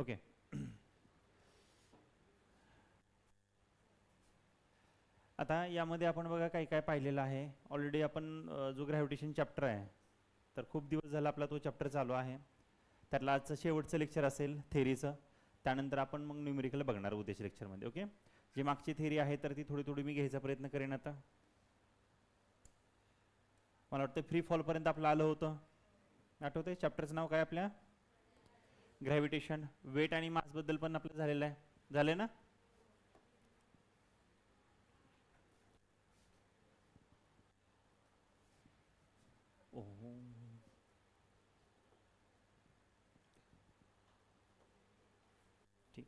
Okay. आता यामध्ये आपण बघा काय काय पाहिलेलं आहे. ऑलरेडी आपण जो ग्रॅव्हिटेशन चॅप्टर आहे तर खूप दिवस झाला आपला तो चॅप्टर चालू आहे. त्यातलं आजचं शेवटचं लेक्चर असेल थेरीचं. त्यानंतर आपण मग न्यूमेरिकल बघणार उद्याच्या लेक्चरमध्ये. ओके. जी मागची थेरी आहे तर ती थोडी थोडी मी घ्यायचा प्रयत्न करेन. आता मला वाटतं फ्री फॉलपर्यंत आपलं आलं होतं. आठवतंय चॅप्टरचं नाव काय आपल्या? ग्रॅव्हिटेशन. वेट आणि मासबद्दल पण आपलं झालेलं आहे. झालं ना? ओहो. ठीक.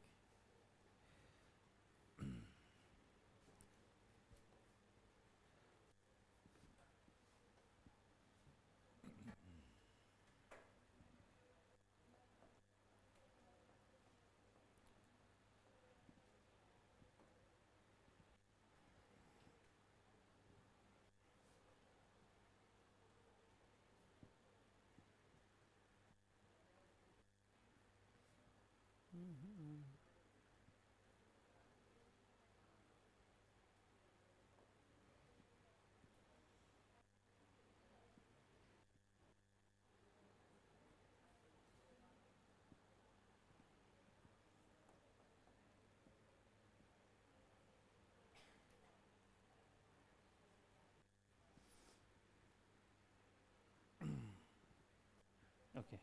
ओके.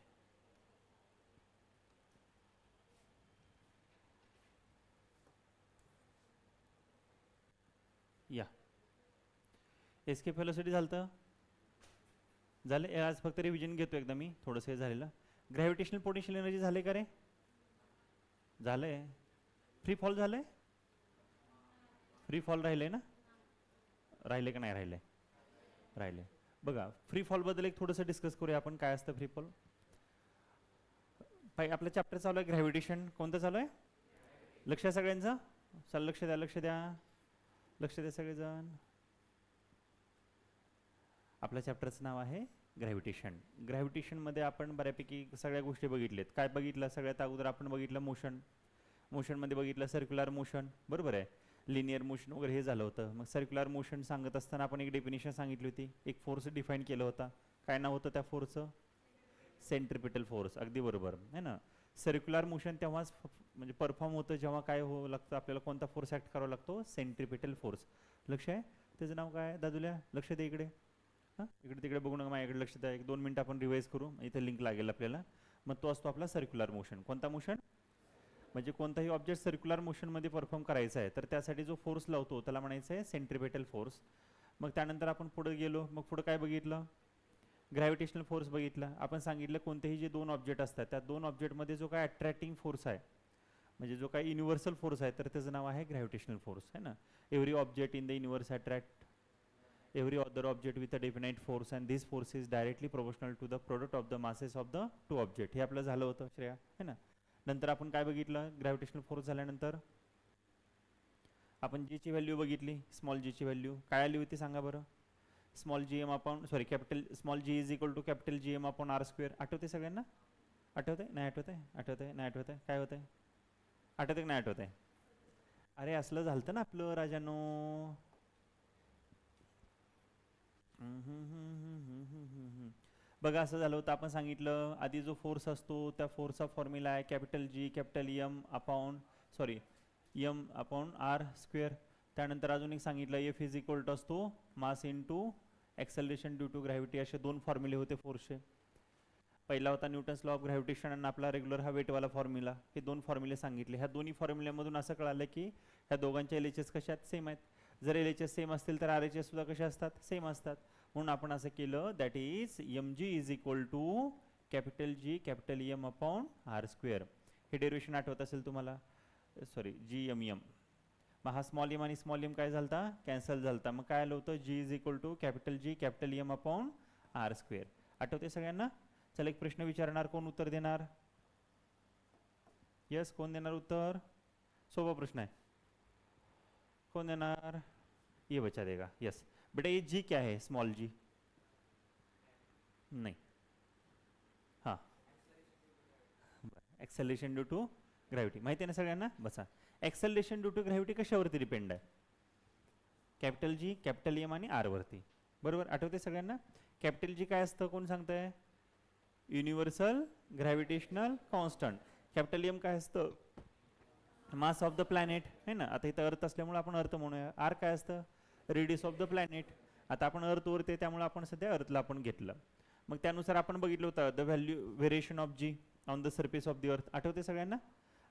या एस्केप व्हेलोसिटी झालं झाले. आज फक्त रिव्हिजन घेतो एकदा मी. थोडंसं हे झालेलं. ग्रॅव्हिटेशनल पोटेन्शियल एनर्जी झाले का रे? झालंय. फ्री फॉल झालंय. फ्री फॉल राहिले ना? राहिले का नाही राहिले? राहिले. बघा फ्री फॉलबद्दल एक थोडंसं डिस्कस करूया आपण. काय असतं फ्री फॉल? आपलं चॅप्टर चालू आहे ग्रॅव्हिटेशन. कोणतं चालू आहे? लक्ष आहे सगळ्यांचं? चल लक्ष द्या, लक्ष द्या, लक्ष द्या सगळेजण. आपल्या चॅप्टरचं नाव आहे ग्रॅव्हिटेशन. ग्रॅव्हिटेशनमध्ये आपण बऱ्यापैकी सगळ्या गोष्टी बघितल्यात. काय बघितलं? सगळ्यात अगोदर आपण बघितलं मोशन. मोशनमध्ये बघितलं सर्क्युलर मोशन. बरोबर आहे. लिनियर मोशन वगैरे हे झालं होतं. मग सर्क्युलर मोशन सांगत असताना आपण एक डेफिनेशन सांगितली होती. एक फोर्स डिफाईन केला होता. काय नाव होतं त्या फोर्सचं? Centripetal force. अगदी बरोबर आहे ना. सर्क्युलर मोशन तेव्हाच म्हणजे परफॉर्म होतं जेव्हा काय हो लागतं आपल्याला, कोणता फोर्स ॲक्ट करावा लागतो? Centripetal force. लक्ष आहे? त्याचं नाव काय दादुल्या? लक्ष दे इकडे. हां इकडे तिकडे बघू नका, माझ्याकडे लक्ष द्या. 1-2 मिनटं आपण रिवाईज करू. इथे लिंक लागेल आपल्याला. मग तो असतो आपला सर्क्युलर मोशन. कोणता मोशन? म्हणजे कोणताही ऑब्जेक्ट सर्क्युलर मोशनमध्ये परफॉर्म करायचा आहे तर त्यासाठी जो फोर्स लावतो त्याला म्हणायचं आहे सेंट्रिपेटल फोर्स. मग त्यानंतर आपण पुढे गेलो. मग पुढे काय बघितलं? ग्रॅव्हिटेशनल फोर्स बघितला. आपण सांगितलं कोणतेही जे दोन ऑब्जेक्ट असतात त्या दोन ऑब्जेक्टमध्ये जो काय अट्रॅक्टिंग फोर्स आहे, म्हणजे जो काही युनिव्हर्सल फोर्स आहे, तर त्याचं नाव आहे ग्रॅव्हिटेशनल फोर्स आहे ना. Every object in the universe attract every other object with a definite force and this force is directly proportional to the product of the masses of the two object. हे आपलं झालं होतं श्रेया है ना. नंतर आपण काय बघितलं? ग्रॅव्हिटेशनल फोर्स झाल्यानंतर आपण जी ची व्हॅल्यू बघितली. स्मॉल जी ची व्हॅल्यू काय आली होती सांगा बरं? Small G M upon sorry capital small G is equal to capital G M upon R square. आठवते सगळ्यांना? आठवते? नाही आठवते? आठवते? नाही आठवते? काय होतंय? आठवते की नाही आठवते? अरे असलं झालं ना आपलं राजानो. बघा असं झालं होतं. आपण सांगितलं आधी जो फोर्स असतो त्या फोर्सचा फॉर्म्युला आहे capital G capital M upon sorry M upon R square. त्यानंतर अजून एक सांगितलं एफ इज इक्वल टू असतो mass into acceleration due to gravity. असे दोन फॉर्म्युले होते फोर्सचे. पहिला होता न्यूटन्स लॉ ऑफ ग्रॅव्हिटेशन आणि आपला रेग्युलर हा वेटवाला फॉर्म्युला. हे दोन फॉर्म्युले सांगितले. ह्या दोन्ही फॉर्म्युल्यामधून असं कळालं की ह्या दोघांच्या एल एच एस कशा आहेत? सेम आहेत. जर एल एच एस सेम असतील तर आर एच एस सुद्धा कशा असतात? सेम असतात. म्हणून आपण असं केलं that is M G is equal to capital G capital M upon R square. हे डेरिवेशन आठवत असेल तुम्हाला? Sorry G M M. मग हा स्मॉल एम आणि स्मॉल एम काय झालता? कॅन्सल झालता. मग काय आलं होतं? G is equal to capital G capital M upon R square. आठवते सगळ्यांना? चला एक प्रश्न विचारणार, कोण उत्तर देणार? यस कोण देणार उत्तर? सोपा प्रश्न आहे. कौन देणार? ये बच्चा देगा. यस बेटा ये जी क्या है? स्मॉल जी नहीं. हाँ ॲक्सेलरेशन ड्यू टू ग्रॅव्हिटी माहिती आहे ना सगळ्यांना. बसा, ॲक्सेलरेशन ड्यू टू ग्रॅव्हिटी कशावरती डिपेंड आहे? कॅपिटल जी, कॅपिटल एम आणि आर वरती. बरोबर, आठवते सगळ्यांना. कॅपिटल जी काय असतं, कोण सांगतंय? Universal gravitational constant. Capital M काय असतं? मास ऑफ द प्लॅनेट आहे ना. आता इथं अर्थ असल्यामुळे आपण अर्थ म्हणूया. आर काय असतं? Radius of the planet. आता आपण अर्थवरती त्यामुळे आपण सध्या अर्थला आपण घेतलं. मग त्यानुसार आपण बघितलं होतं the variation of G on the surface of the earth. आठवते सगळ्यांना.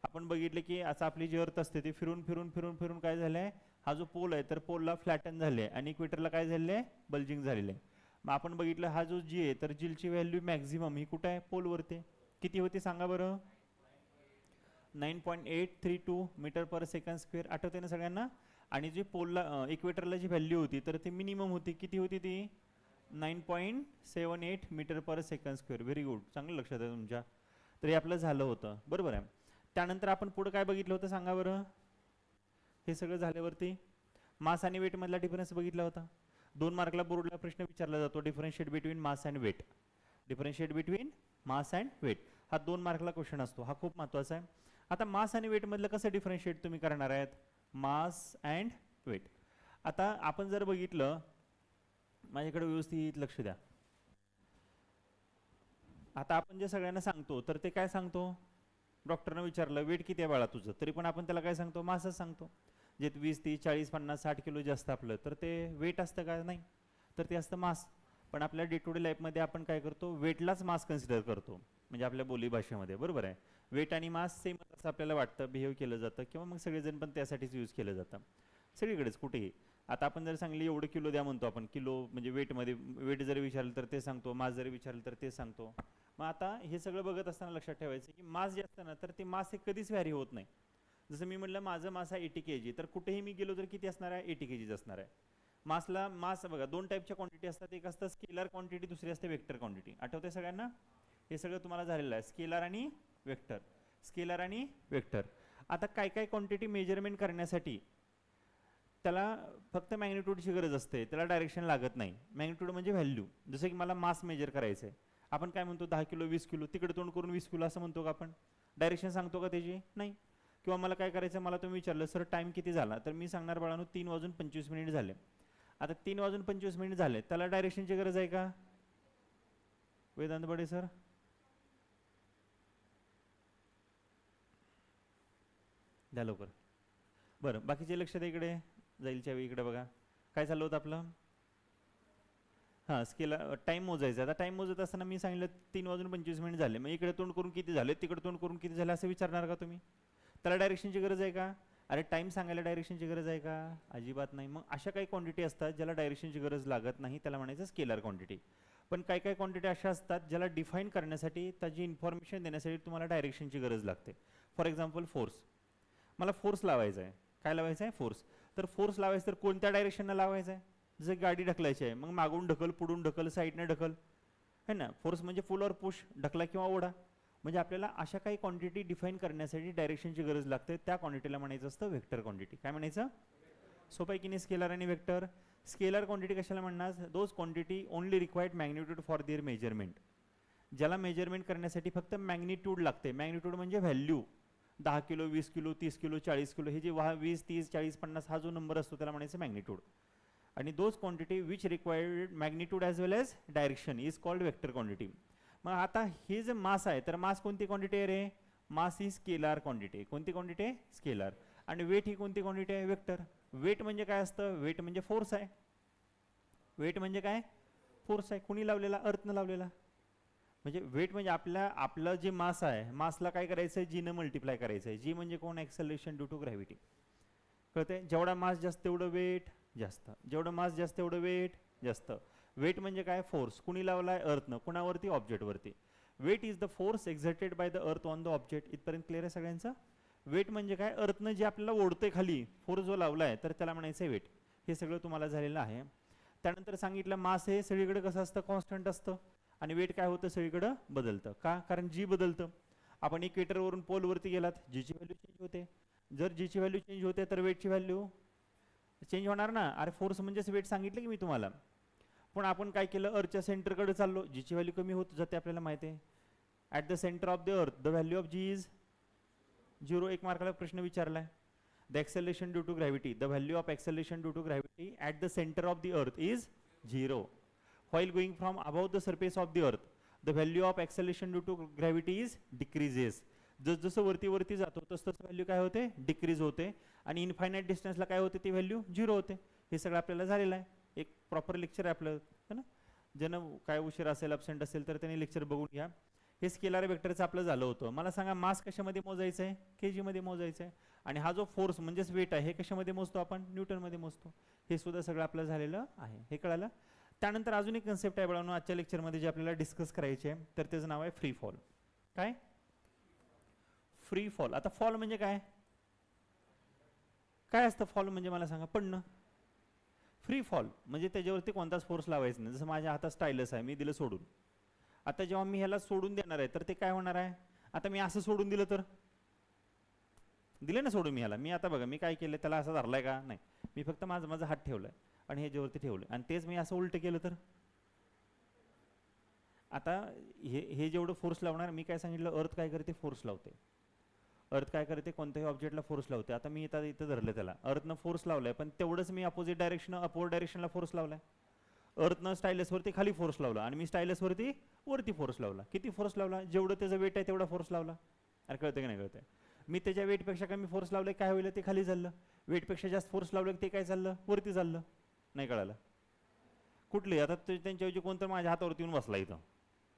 आपण बघितले की असं आपली जी अर्थ असते ती फिरून फिरून फिरून फिरून काय झालं आहे, हा जो पोल आहे तर पोलला फ्लॅटन झाले आणि इक्वेटरला काय झालेलं आहे, बल्जिंग झालेलं आहे. मग आपण बघितलं हा जो जी आहे तर जीलची व्हॅल्यू मॅक्झिमम ही कुठं आहे? पोलवरती. किती होती सांगा बरं? 9.832 मीटर पर सेकंड स्क्वेअर. आठवते ना सगळ्यांना. आणि जी पोलला इक्वेटरला जी व्हॅल्यू होती तर ती मिनिमम होती. किती होती ती? 9.78 मीटर पर सेकंड स्क्वेअर. व्हेरी गुड, चांगलं लक्षात आहे तुमच्या. तर हे आपलं झालं होतं. बरोबर आहे. त्यानंतर आपण पुढे काय बघितलं होतं सांगा बरं? हे सगळं झाल्यावरती मास आणि वेट मधला डिफरन्स बघितला होता. 2 मार्कला बोर्डला प्रश्न विचारला जातो, differentiate between mass and weight. Differentiate between mass and weight हा 2 मार्कला क्वेश्चन असतो. हा खूप महत्त्वाचा आहे. आता मास आणि वेट मधलं कसं डिफरन्शिएट तुम्ही करणार आहेत? Mass and weight. आता आपण जर बघितलं, माझ्याकडे व्यवस्थित लक्ष द्या. आता आपण जे सगळ्यांना सांगतो तर ते काय सांगतो? डॉक्टरनं विचारलं वेट किती आहे बाळा तुझं, तरी पण आपण त्याला काय सांगतो? मासच सांगतो. जे 20, 30, 40, 50, 60 किलो जे असतं आपलं तर ते वेट असतं का? नाही, तर ते असतं मास. पण आपल्या डे टू डे लाईफमध्ये आपण काय करतो? वेटलाच मास कन्सिडर करतो, म्हणजे आपल्या बोली भाषेमध्ये. बरोबर आहे. वेट आणि मास सेम असं आपल्याला वाटतं, बिहेव केलं जातं, किंवा मग सगळेजण पण त्यासाठीच यूज केलं जातं सगळीकडेच कुठेही. आता आपण जर सांगली एवढं किलो द्या म्हणतो आपण, किलो म्हणजे वेटमध्ये, वेट जरी विचारलं तर ते सांगतो, मास जरी विचारलं तर ते सांगतो. मग आता हे सगळं बघत असताना लक्षात ठेवायचं की मास जे असतं ना तर ते मास हे कधीच व्हॅरी होत नाही. जसं मी म्हटलं माझं मास आहे 80 kg, तर कुठेही मी गेलो तर किती असणार आहे? 80 kg असणार आहे. मासला मास बघा 2 टाईपच्या क्वांटिटी असतात. एक असतं स्केलर क्वांटिटी, दुसरी असते वेक्टर क्वांटिटी. आठवते सगळ्यांना? हे सगळं तुम्हाला झालेलं आहे. स्केलर आणि वेक्टर, स्केलर आणि वेक्टर. आता काय काय क्वांटिटी मेजरमेंट करण्यासाठी त्याला फक्त मॅग्निट्यूडची गरज असते, त्याला डायरेक्शन लागत नाही. मॅग्निट्यूड म्हणजे व्हॅल्यू. जसं की मला मास मेजर करायचं आहे, आपण काय म्हणतो? 10 किलो, 20 किलो, तिकडे तोंड करून 20 किलो असं म्हणतो का आपण? डायरेक्शन सांगतो का त्याची? नाही. किंवा मला काय करायचं, मला तुम्ही विचारलं सर टाइम किती झाला, तर मी सांगणार बाळांनो 3:25 झाले. आता 3:25 झाले, त्याला डायरेक्शनची गरज आहे का? वेदांत बडे सर, द्या लवकर. बरं, बाकीचे लक्ष द्या इकडे, जाईलच्या वेळी इकडे बघा काय चाललं होतं आपलं. हां, स्केला टाईम मोजायचा. आता टाईम मोजत असताना मी सांगितलं 3:25 झाले, मग इकडे तोंड करून किती झाले, तिकडे तोंड करून किती झाले असं विचारणार का तुम्ही? त्याला डायरेक्शनची गरज आहे का? अरे टाईम सांगायला डायरेक्शनची गरज आहे का? अजिबात नाही. मग अशा काही क्वांटिटी असतात ज्याला डायरेक्शनची गरज लागत नाही, त्याला म्हणायचं स्केलर क्वांटिटी. पण काही काही क्वांटिटी अशा असतात ज्याला डिफाईन करण्यासाठी, त्याची इन्फॉर्मेशन देण्यासाठी तुम्हाला डायरेक्शनची गरज लागते. For example force. मला फोर्स लावायचा आहे. काय लावायचं आहे? फोर्स. तर फोर्स लावायचं तर कोणत्या डायरेक्शनला लावायचं आहे? जसं गाडी ढकलायची आहे, मग मागून ढकल, पुढून ढकल, साईडने ढकल, है ना. फोर्स म्हणजे पुल और पुश, ढकला किंवा ओढा. म्हणजे आपल्याला अशा काही क्वांटिटी डिफाईन करण्यासाठी डायरेक्शनची गरज लागते. त्या क्वांटिटीला म्हणायचं असतं वेक्टर क्वांटिटी. काय म्हणायचं? सोपं आहे की नाही? स्केलर आणि वेक्टर. स्केलर क्वांटिटी कशाला म्हणणार? Those quantity only required magnitude for their measurement. ज्याला मेजरमेंट करण्यासाठी फक्त मॅग्निट्यूड लागते. मॅग्निट्यूड म्हणजे value. 10 kilo, 20 kilo, 30 kilo, 40 kilo, हे जे 20, 30, 40, 50 हा जो नंबर असतो त्याला म्हणायचं मॅग्निट्यूड. आणि those quantity which required magnitude as well as direction is called vector quantity. मग आता हे जे मास आहे, तर मास कोणती क्वांटिटी आहे रे? मास ही स्केलर क्वांटिटी. कोणती क्वांटिटी आहे? स्केलर. आणि वेट ही कोणती क्वांटिटी आहे? वेक्टर. वेट म्हणजे काय असतं? वेट म्हणजे फोर्स आहे. वेट म्हणजे काय? फोर्स आहे. कुणी लावलेला? अर्थनं लावलेला. म्हणजे वेट म्हणजे आपलं जे मास आहे, मासला काय करायचं आहे? जीनं मल्टिप्लाय करायचं आहे. जी म्हणजे कोण? Acceleration due to gravity. कळते? जेवढा मास जास्त तेवढं वेट जास्त, जेवढं मास जास्त तेवढं वेट जास्त. वेट म्हणजे काय? फोर्स. कुणी लावलाय? अर्थनं. कुणावरती? ऑब्जेक्टवरती. Weight is the force exerted by the earth on the object. इथपर्यंत क्लिअर आहे सगळ्यांचं? वेट म्हणजे काय? अर्थनं जे आपल्याला ओढते खाली, फोर्स जो लावलाय तर त्याला म्हणायचं वेट. हे सगळं तुम्हाला झालेलं आहे. त्यानंतर सांगितलं मास हे सगळीकडे कसं असतं? कॉन्स्टंट असतं. आणि वेट काय होतं? सगळीकडं बदलतं. का? कारण जी बदलतं. आपण इक्वेटरवरून पोलवरती गेलात, जीची व्हॅल्यू चेंज होते. जर जीची व्हॅल्यू चेंज होते तर वेटची व्हॅल्यू चेंज होणार ना. अरे फोर्स म्हणजेच वेट सांगितलं की मी तुम्हाला. पण आपण काय केलं? अर्थच्या सेंटरकडे चाललो, जीची व्हॅल्यू कमी होत जाते आपल्याला माहिती आहे. At the centre of the earth the value of G is 0. एक मार्काला प्रश्न विचारलाय. The acceleration due to gravity, the value of acceleration due to gravity at the centre of the earth is 0. While going from above the surface of the earth the value of acceleration due to gravity is decreases. जसं वरती वरती जातो तसं value काय होते, decrease होते. आणि infinite डिस्टन्सला काय होते, ती व्हॅल्यू 0 होते. हे सगळं आपल्याला झालेलं आहे. एक प्रॉपर लेक्चर आहे आपलं, है ना. ज्यानं काय उशीर असेल, अब्सेंट असेल तर त्यांनी लेक्चर बघून घ्या. हे स्केलर वेक्टरचं आपलं झालं होतं. मला सांगा मास कशामध्ये मोजायचं आहे, केजी मध्ये मोजायचं आहे. आणि हा जो फोर्स म्हणजेच वेट आहे हे कशामध्ये मोजतो आपण, न्यूटन मध्ये मोजतो. हे सुद्धा सगळं आपलं झालेलं आहे. हे कळालं. त्यानंतर अजून एक कन्सेप्ट आहे बाळांनो आजच्या लेक्चरमध्ये जे आपल्याला डिस्कस करायचे आहे, तर त्याचं नाव आहे फ्री फॉल. काय फ्री फॉल. आता फॉल म्हणजे काय, काय असतं फॉल म्हणजे मला सांगा, पडणं. फ्री फॉल म्हणजे त्याच्यावरती कोणताच फोर्स लावायचा नाही. जसं माझ्या हातात स्टायलस आहे, मी दिलं सोडून. आता जेव्हा मी ह्याला सोडून देणार आहे तर ते काय होणार आहे, आता मी असं सोडून दिलं तर, दिलं ना सोडून मी ह्याला, मी आता बघा मी काय केलं, त्याला असं धरलाय का, नाही. मी फक्त माझा हात ठेवलाय आणि ह्याच्यावरती ठेवलंय आणि तेच मी असं उलट केलं तर, आता हे जेवढं फोर्स लावणार, मी काय सांगितलं, अर्थ काय करते, फोर्स लावते. अर्थ काय करते, कोणत्याही ऑब्जेक्टला फोर्स लावते. आता मी इथं धरलं त्याला, अर्थनं फोर्स लावलाय, पण तेवढंच मी अपोजिट डायरेक्शन अपवर्ड डायरेक्शनला फोर्स लावलाय. अर्थनं स्टायलसवरती खाली फोर्स लावला आणि मी स्टायलसवरती वरती फोर्स लावला. किती फोर्स लावला, जेवढं त्याचं वेट आहे तेवढा फोर्स लावला. अरे कळतं की नाही कळतंय. मी त्याच्या वेटपेक्षा कमी फोर्स लावले, काय होईल, ते खाली चाललं. वेटपेक्षा जास्त फोर्स लावलं ते काय चाललं, वरती चाललं. नाही कळालं. कुठले आता त्यांच्याऐवजी कोणतं माझ्या हातावरती येऊन बसला, इथं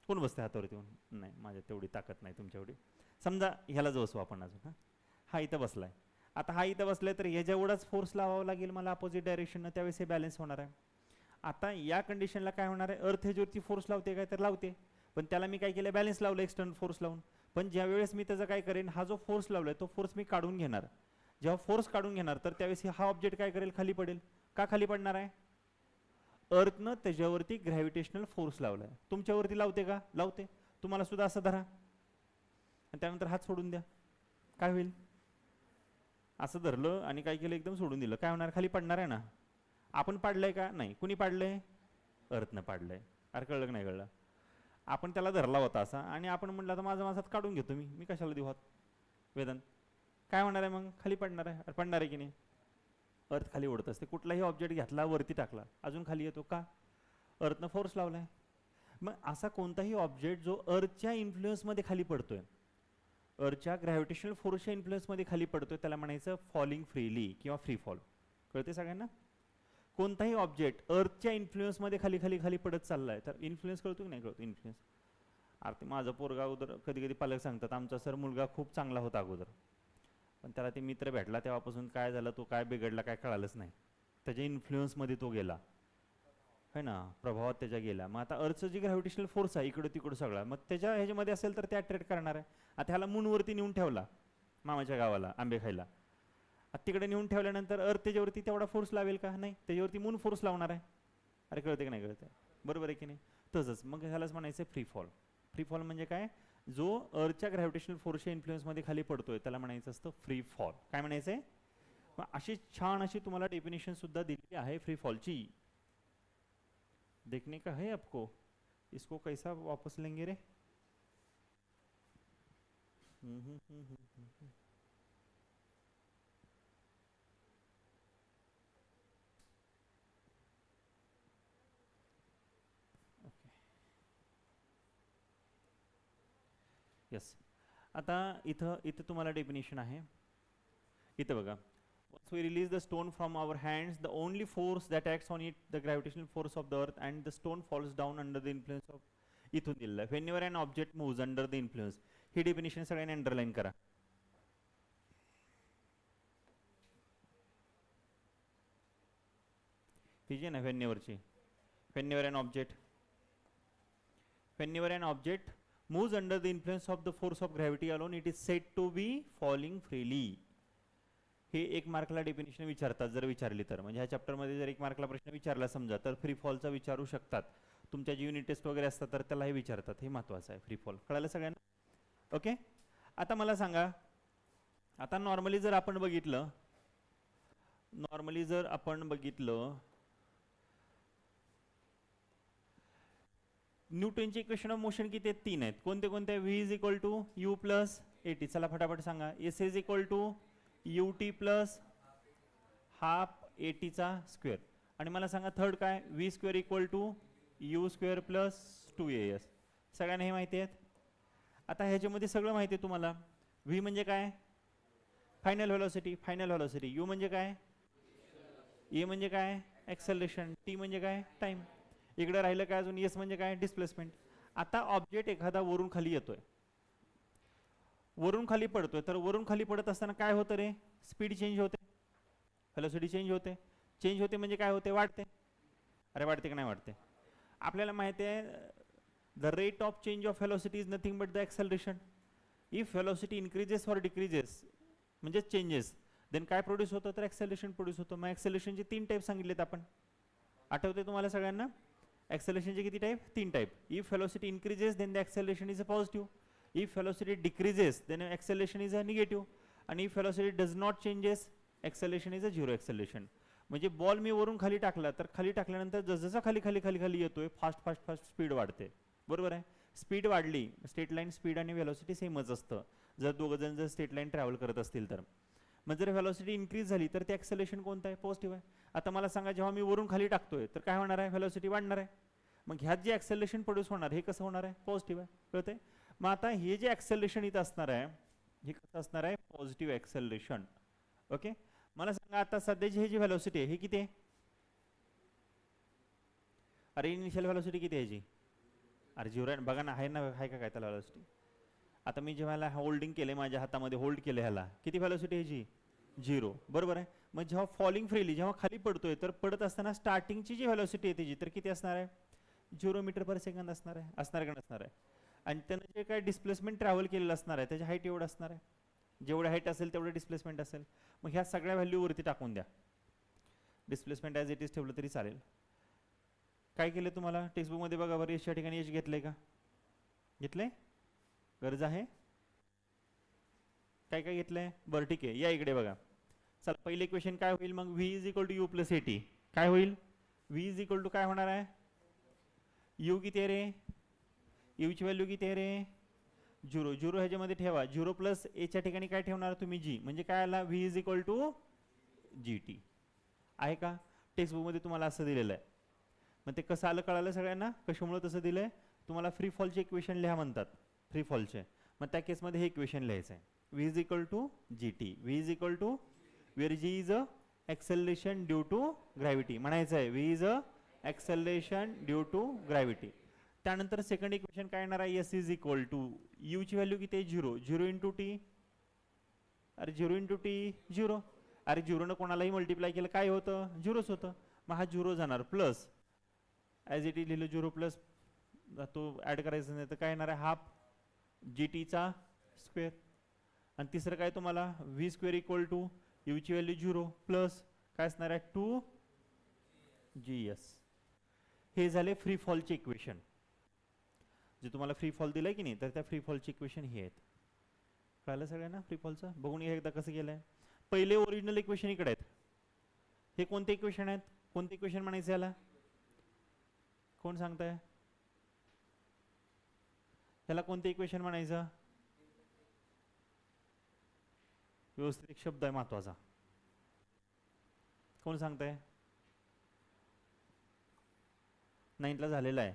कोण बसते हातावरती येऊन, नाही माझ्या तेवढी ताकद नाही तुमच्या एवढी. समजा ह्याला जो बसू आपण अजून, हा इथं बसलाय. आता हा इथं बसलाय तर ह्याच्यावरच फोर्स लावावा लागेल मला अपोजिट डायरेक्शननं, त्यावेळेस हे बॅलन्स होणार आहे. आता या कंडिशनला काय होणार आहे, अर्थ ह्याच्यावरती फोर्स लावते काय, तर लावते, पण त्याला मी काय केलं, बॅलन्स लावलं एक्सटर्नल फोर्स लावून. पण ज्या वेळेस मी त्याचं काय करेन, हा जो फोर्स लावलाय तो फोर्स मी काढून घेणार. जेव्हा फोर्स काढून घेणार तर त्यावेळेस हा ऑब्जेक्ट काय करेल, खाली पडेल. का खाली पडणार आहे, अर्थनं त्याच्यावरती ग्रॅव्हिटेशनल फोर्स लावलाय. तुमच्यावरती लावते का, लावते. तुम्हाला सुद्धा असं धरा आणि त्यानंतर हात सोडून द्या, काय होईल, असं धरलं आणि काय केलं, एकदम सोडून दिलं, काय होणार, खाली पडणार आहे ना. आपण पाडलंय का, नाही. कुणी पाडलंय, अर्थनं पाडलंय. अरे कळलं की नाही कळलं. आपण त्याला धरला होता असा आणि आपण म्हटलं तर माझा हात काढून घेतो मी कशाला देऊ हात, वेदन. काय होणार आहे मग, खाली पडणार आहे. अरे पडणार आहे की नाही, अर्थ खाली ओढत असते. कुठलाही ऑब्जेक्ट घेतला वरती टाकला अजून खाली येतो का, अर्थनं फोर्स लावलाय. मग असा कोणताही ऑब्जेक्ट जो अर्थच्या इन्फ्लुएन्समध्ये खाली पडतोय, अर्थच्या ग्रॅव्हिटेशनल फोर्सच्या इन्फ्लुएन्समध्ये खाली पडतोय, त्याला म्हणायचं फॉलिंग फ्रीली किंवा फ्री फॉल. कळते सगळ्यांना. कोणताही ऑब्जेक्ट अर्थच्या इन्फ्लुएन्समध्ये खाली खाली खाली पडत चाललाय, तर इन्फ्लुएन्स कळतो की नाही कळतो, इन्फ्लुएन्स. अरे माझं पोरगा अगोदर कधी कधी पालक सांगतात, आमचा सर मुलगा खूप चांगला होता अगोदर, पण त्याला ते मित्र भेटला तेव्हापासून काय झालं, तो काय बिघडला काय कळालंच नाही. त्याच्या इन्फ्लुएन्समध्ये तो गेला, है ना, प्रभावात त्याच्या गेला. मग आता अर्थचं जी ग्रॅव्हिटेशनल फोर्स आहे इकडं तिकडं सगळा, मग त्याच्या ह्याच्यामध्ये असेल तर ते अट्रॅक्ट करणार आहे. आता ह्याला मूनवरती नेऊन ठेवला, मामाच्या गावाला आंबे खायला, तिकडे नेऊन ठेवल्यानंतर अर्थ त्याच्यावरती तेवढा फोर्स लावेल का, नाही. त्याच्यावरती मून फोर्स लावणार आहे. अरे कळते की नाही कळते, बरोबर आहे की नाही. तसंच मग ह्यालाच म्हणायचं फ्री फॉल. फ्री फॉल म्हणजे काय, जो अर्थच्या ग्रॅव्हिटेशनल फोर्सच्या इन्फ्लुएन्समध्ये खाली पडतोय त्याला म्हणायचं असतं फ्री फॉल. काय म्हणायचंय, मग अशी छान अशी तुम्हाला डेफिनेशन सुद्धा दिलेली आहे फ्री फॉलची. देखने का है आपको, इसको कैसा वापस लेंगे रे. यस. आता इथं तुम्हाला डेफिनेशन आहे, इथं बघा. Once we release the stone from our hands, the only force that acts on it, the gravitational force of the earth, and the stone falls down under the influence of. इथून दिलेलं आहे, whenever an object moves under the influence. He definition सगळ्यांनी underline करा. ही जी आहे ना wheneverची, whenever an object moves under the influence of the force of gravity alone, it is said to be falling freely. हे एक मार्कला definition विचारतात जर विचारली तर, म्हणजे ह्या चॅप्टरमध्ये जर एक मार्कला प्रश्न विचारला समजा तर फ्री फॉलचा विचारू शकतात. तुमच्या जी युनिट टेस्ट वगैरे असतात तर त्याला हे विचारतात. हे महत्त्वाचं आहे फ्री फॉल. कळालं सगळ्यांना. ओके. आता मला सांगा, आता नॉर्मली जर आपण बघितलं न्यूटनचे इक्वेशन ऑफ मोशन किती आहेत? 3 आहेत. कोणते कोणते? v is equal to U plus a t. चला फटाफट सांगा. S is equal to U T plus half एटीचा स्क्वेअर. आणि मला सांगा थर्ड काय? V square equal to U square plus 2as. सगळ्यांना हे माहिती आहेत. आता ह्याच्यामध्ये सगळं माहिती आहे तुम्हाला. व्ही म्हणजे काय? Final velocity. Final velocity. You म्हणजे काय? ए म्हणजे काय? ॲक्सेलरेशन. टी म्हणजे काय? टाइम. इकडे राहिलं काय अजून? एस म्हणजे काय? डिस्प्लेसमेंट. आता ऑब्जेक्ट एखादा वरून खाली येतोय, वरून खाली पडतोय, तर वरून खाली पडत असताना काय होतं रे? स्पीड चेंज होते, व्हेलॉसिटी चेंज होते. चेंज होते म्हणजे काय होते? वाढते. अरे वाढते की नाही वाढते? आपल्याला माहिती आहे the rate of change of velocity is nothing but the acceleration. If velocity increases or decreases म्हणजे चेंजेस, देन काय प्रोड्यूस होतं? तर ॲक्सेलरेशन प्रोड्यूस होतं. मग ॲक्सेलरेशनचे 3 टाईप सांगितलेत आपण. आठवते तुम्हाला सगळ्यांना? ॲक्सेलरेशनचे किती type? 3 type. If velocity increases then the acceleration is a positive. If velocity decreases then acceleration is a negative. आणि if velocity does not changes acceleration is a zero acceleration. म्हणजे बॉल मी वरून खाली टाकला, तर खाली टाकल्यानंतर जसजसा खाली खाली खाली खाली येतोय फास्ट फास्ट फास्ट स्पीड वाढते. बरोबर आहे? स्पीड वाढली, स्ट्रेट लाईन स्पीड आणि व्हेलॉसिटी सेमच असतं जर दोघं जण जर स्ट्रेट लाईन ट्रॅव्हल करत असतील तर. मग जर व्हेलॉसिटी इन्क्रीज झाली तर ते ॲक्सेलरेशन कोणतं आहे? पॉझिटिव्ह आहे. आता मला सांगा जेव्हा मी वरून खाली टाकतोय तर काय होणार आहे? व्हेलॉसिटी वाढणार आहे. मग ह्यात जे ॲक्सेलरेशन प्रोड्यूस होणार हे कसं होणार आहे? पॉझिटिव्ह आहे. कळतंय? मग आता हे जे ॲक्सेलरेशन इथं असणार आहे हे कसं असणार आहे? Positive acceleration. ओके. मला सांगा आता सध्याची हे जी व्हेलॉसिटी आहे हे किती आहे? अरे इनिशियल व्हेलॉसिटी किती आहे याची? अरे झिरो आहे बघा ना. आहे ना? आहे का काय त्याला व्हेलॉसिटी? आता मी जेव्हा होल्डिंग केले, माझ्या हातामध्ये होल्ड केले ह्याला, किती व्हेलॉसिटी ह्याची? 0. बरोबर आहे? मग जेव्हा फॉलिंग फ्रीली जेव्हा खाली पडतोय तर पडत असताना स्टार्टिंगची जी व्हेलॉसिटी आहे त्याची तर किती असणार आहे? 0 मीटर पर सेकंद असणार आहे. असणार का नसणार आहे? आणि त्यानं जे काय डिस्प्लेसमेंट ट्रॅव्हल केलेलं असणार आहे त्याची हाईट एवढं असणार आहे. जेवढं हाईट असेल तेवढं डिस्प्लेसमेंट असेल. मग ह्या सगळ्या व्हॅल्यूवरती टाकून द्या. डिस्प्लेसमेंट ॲज इट इज ठेवलं तरी चालेल. काय केलं तुम्हाला टेक्स्टबुकमध्ये बघा बरं. एसच्या ठिकाणी एच घेतलंय का? घेतलंय? गरज आहे? काय काय घेतलंय? बरं ठीक आहे, या इकडे बघा. चला पहिले इक्वेशन काय होईल मग? V is equal to U plus A T. काय होईल? व्ही इज इक्वल टू काय होणार आहे? यू किती आहे रे? यूची व्हॅल्यू किती आहे रे? 0. 0 ह्याच्यामध्ये ठेवा. 0 प्लस एच्या ठिकाणी काय ठेवणार तुम्ही? जी. म्हणजे काय आला? V is equal to G T. आहे का? टेक्स्टबुकमध्ये तुम्हाला असं दिलेलं आहे. मग ते कसं आलं कळालं सगळ्यांना? कशामुळे तसं दिलंय? तुम्हाला फ्री फॉलचे इक्वेशन लिहा म्हणतात. फ्री फॉलचे. मग त्या केसमध्ये हे इक्वेशन लिहायचं आहे. V is equal to G T. V is equal to where G is a acceleration due to gravity म्हणायचं आहे. V is a acceleration due to gravity. त्यानंतर सेकंड इक्वेशन काय येणार आहे? एस इज इक्वल टू यूची value किती आहे? 0. 0 into T. अरे 0 इंटू टी 0. अरे 0 कोणालाही मल्टिप्लाय केलं काय होतं? 0च होतं. मग हा 0 जाणार प्लस ॲज इट इज लिहिलं 0 प्लस तो ॲड करायचं नाही तर काय येणार आहे? हाफ जी टीचा स्क्वेअर. आणि तिसरं काय तुम्हाला? व्ही स्क्वेअर इक्वल टू यूची व्हॅल्यू 0 प्लस काय असणार आहे? 2 जी एस. हे झाले फ्री फॉलचे इक्वेशन. जे तुम्हाला फ्री फॉल दिलंय की नाही तर त्या फ्री फॉलचे इक्वेशन हे आहेत. कळलं सगळ्यांना फ्री फॉलचं? बघून एकदा कसं केलंय. पहिले ओरिजिनल इक्वेशन इकडे आहेत. हे कोणते इक्वेशन आहेत? कोणते इक्वेशन म्हणायचं याला? कोण सांगताय? याला कोणते इक्वेशन म्हणायचं? व्यवस्थित एक शब्द आहे महत्वाचा. कोण सांगताय? 9th ला झालेला आहे.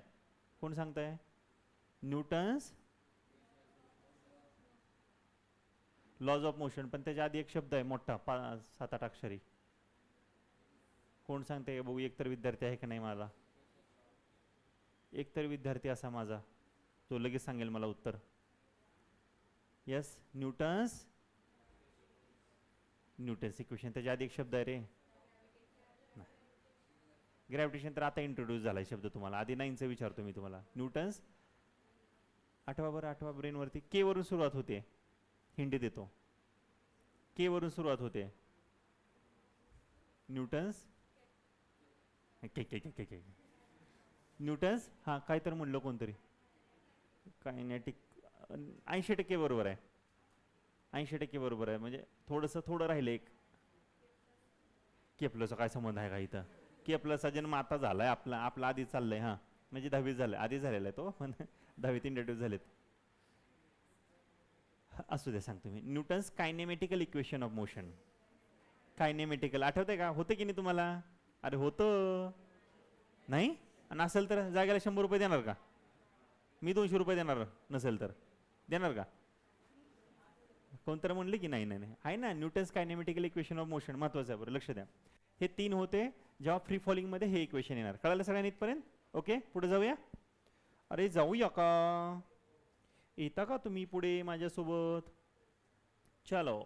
कोण सांगताय? Newton's laws of motion. पण त्याच्या आधी एक शब्द आहे मोठा 7-8 अक्षरी. कोण सांगते? बघू. एकतर विद्यार्थी आहे का नाही मला? एकतर विद्यार्थी असा माझा तो लगेच सांगेल मला उत्तर. Yes, Newton's equation. त्याच्या आधी एक शब्द आहे रे. ग्रॅव्हिटेशन तर आता इंट्रोड्यूस झालाय शब्द तुम्हाला. आधी 9चं विचारतो मी तुम्हाला. न्यूटन्स आठवा बरं. आठवा ब्रेनवरती. के वरून सुरुवात होते. हिंट देतो. के वरून सुरुवात होते. न्यूटन्स के न्यूटन्स. हां काय तर म्हणलं कोणतरी. कायनेटिक 80% बरोबर आहे. 80% बरोबर आहे. म्हणजे थोडं राहिलं एक. केपलरचा काय संबंध आहे का इथं? केपलरचा जन्म आता झालाय आपला आधी चाललंय. हां म्हणजे 10वी झालं, आधी झालेला आहे तो, पण 10वीत इंट्रोड्यूस झालेत. असू दे सांगतो मी. Newton's kinematical equation of motion. Kinematical आठवतंय का? होतं की नाही तुम्हाला? अरे होतं नाही? आणि असेल तर जागेला 100 रुपये देणार का? मी 200 रुपये देणार नसेल तर देणार का? कोणतरी म्हणले की नाही नाही नाही आहे ना. Newton's kinematical equation of motion महत्वाचं आहे, बरं लक्ष द्या. हे 3 होते जेव्हा फ्री फॉलिंग मध्ये हे इक्वेशन येणार. कळालं सगळ्यांनी इथपर्यंत? ओके, पुढे जाऊया. अरे जाऊया का? येता का तुम्ही पुढे माझ्यासोबत? चलो,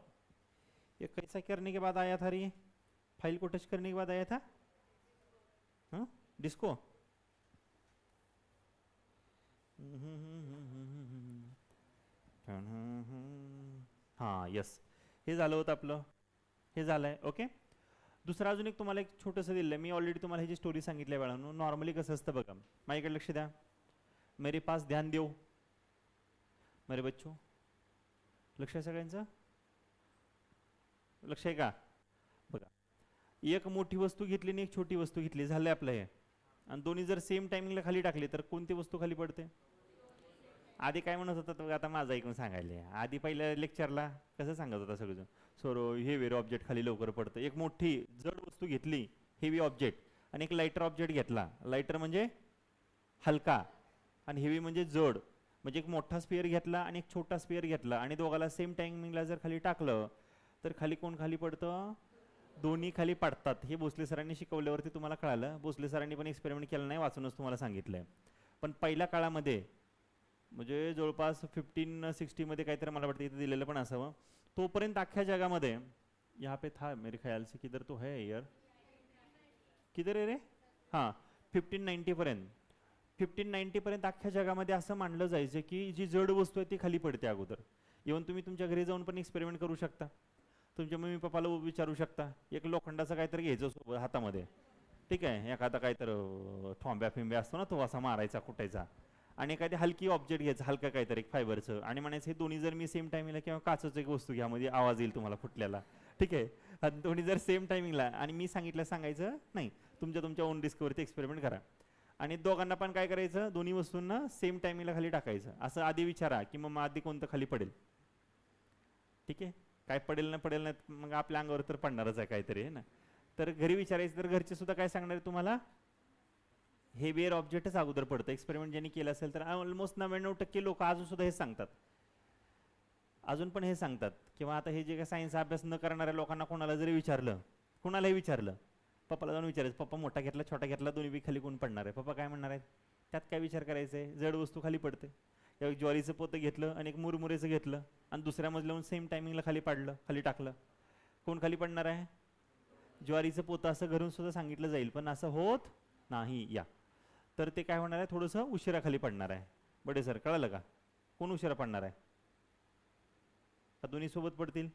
ये कैसा करने के बाद आया था रे? फाइल को टच करने के बाद आया था? हाँ डिस्को. हां यस, हे झालं होतं आपलं, हे झालंय. ओके, दुसरं अजून एक तुम्हाला एक छोटंसं दिलं आहे. मी ऑलरेडी तुम्हाला ह्याची स्टोरी सांगितली आहे बाळांनो. नॉर्मली कसं असतं बघा, माझ्याकडे लक्ष द्या. मेरे पास ध्यान देऊ मेरे बच्चों. लक्ष आहे सगळ्यांचं? लक्ष आहे का? बघा, एक मोठी वस्तू घेतली आणि एक छोटी वस्तू घेतली, झालं आपलं हे. आणि दोन्ही जर सेम टायमिंगला खाली टाकले तर कोणती वस्तू खाली पडते? आधी काय म्हणत होता बघा, आता माझं ऐकून सांगायले. आधी पहिल्या लेक्चरला कसं सांगत होता सगळं, सर हेवी ऑब्जेक्ट खाली लवकर पडतं. एक मोठी जड वस्तू घेतली हेवी ऑब्जेक्ट, आणि एक लाइटर ऑब्जेक्ट घेतला. लाइटर म्हणजे हलका आणि हेवी म्हणजे जड. म्हणजे एक मोठा स्पिअर घेतला आणि एक छोटा स्पिअर घेतला, आणि दोघाला सेम टायमिंगला जर खाली टाकलं तर खाली कोण खाली पडतं? दोन्ही खाली पडतात. हे भोसले सरांनी शिकवल्यावरती तुम्हाला कळालं. भोसले सरांनी पण एक्सपेरिमेंट केलं नाही, वाचूनच तुम्हाला सांगितलंय. पण पहिल्या काळामध्ये म्हणजे जवळपास 1560 मध्ये काहीतरी मला वाटतं इथे दिलेलं पण असावं. तोपर्यंत अख्ख्या जगामध्ये यहाँ पे था मेरे ख्याल से, किधर तो है यार, किधर आहे रे? हां 1590 पर्यंत. 1590 पर्यंत अख्ख्या जगामध्ये असं मानलं जायचं की जी जड वस्तू आहे ती खाली पडते अगोदर. इव्हन तुम्ही तुमच्या घरी जाऊन पण एक्सपेरिमेंट करू शकता. तुमच्या मम्मी पप्पाला विचारू शकता, एक लोखंडाचं काहीतरी घ्यायचं सोबत हातामध्ये, ठीक आहे, एखादा काहीतरी ठोंब्या फिंब्या असतो ना, तो असा मारायचा कुटायचा, आणि एखादी हलकी ऑब्जेक्ट घ्यायचं, हलका काहीतरी एक फायबरचं, आणि म्हणायचं हे दोन्ही जर मी सेम टायमिंगला, किंवा काचचं एक वस्तू घ्या मध्ये आवाज येईल तुम्हाला फुटल्याला, ठीक आहे. आणि दोन्ही जर सेम टायमिंगला, आणि मी सांगितलं सांगायचं नाही, तुमच्या ओन रिस्कवरती एक्सपेरिमेंट करा. आणि दोघांना पण काय करायचं, दोन्ही वस्तूंना सेम टायमिंगला खाली टाकायचं. असं आधी विचारा की मग आधी कोणतं खाली पडेल, ठीक आहे. काय पडेल ना पडेल ना, मग आपल्या अंगावर तर पडणारच आहे काहीतरी, आहे ना. तर घरी विचारायचं, तर घरचे सुद्धा काय सांगणार आहे तुम्हाला? हेवियर ऑब्जेक्टच अगोदर पडतं. एक्सपेरिमेंट ज्यांनी केलं असेल तर ऑलमोस्ट 99% लोक अजून सुद्धा हेच सांगतात, अजून पण हे सांगतात. किंवा आता हे जे काय सायन्स अभ्यास न करणाऱ्या लोकांना कोणाला जरी विचारलं, कोणालाही विचारलं, पप्पाला जाऊन विचारायचं, पप्पा मोठा घेतला छोटा घेतला दोन्ही बी खाली कोण पडणार आहे? पप्पा काय म्हणणार आहेत? त्यात काय विचार करायचं आहे, जड वस्तू खाली पडते. एक ज्वारीचं पोतं घेतलं आणि एक मुरमुरेचं घेतलं, आणि दुसऱ्या मजल्याहून सेम टायमिंगला खाली पाडलं, खाली टाकलं, कोण खाली पडणार आहे? ज्वारीचं पोतं. असं घरून सुद्धा सांगितलं जाईल, पण असं होत नाही. या तर ते काय होणार आहे, थोडंसं उशिरा खाली पडणार आहे. बडे सर कळलं का? कोण उशिरा पडणार आहे? का दोन्ही सोबत पडतील?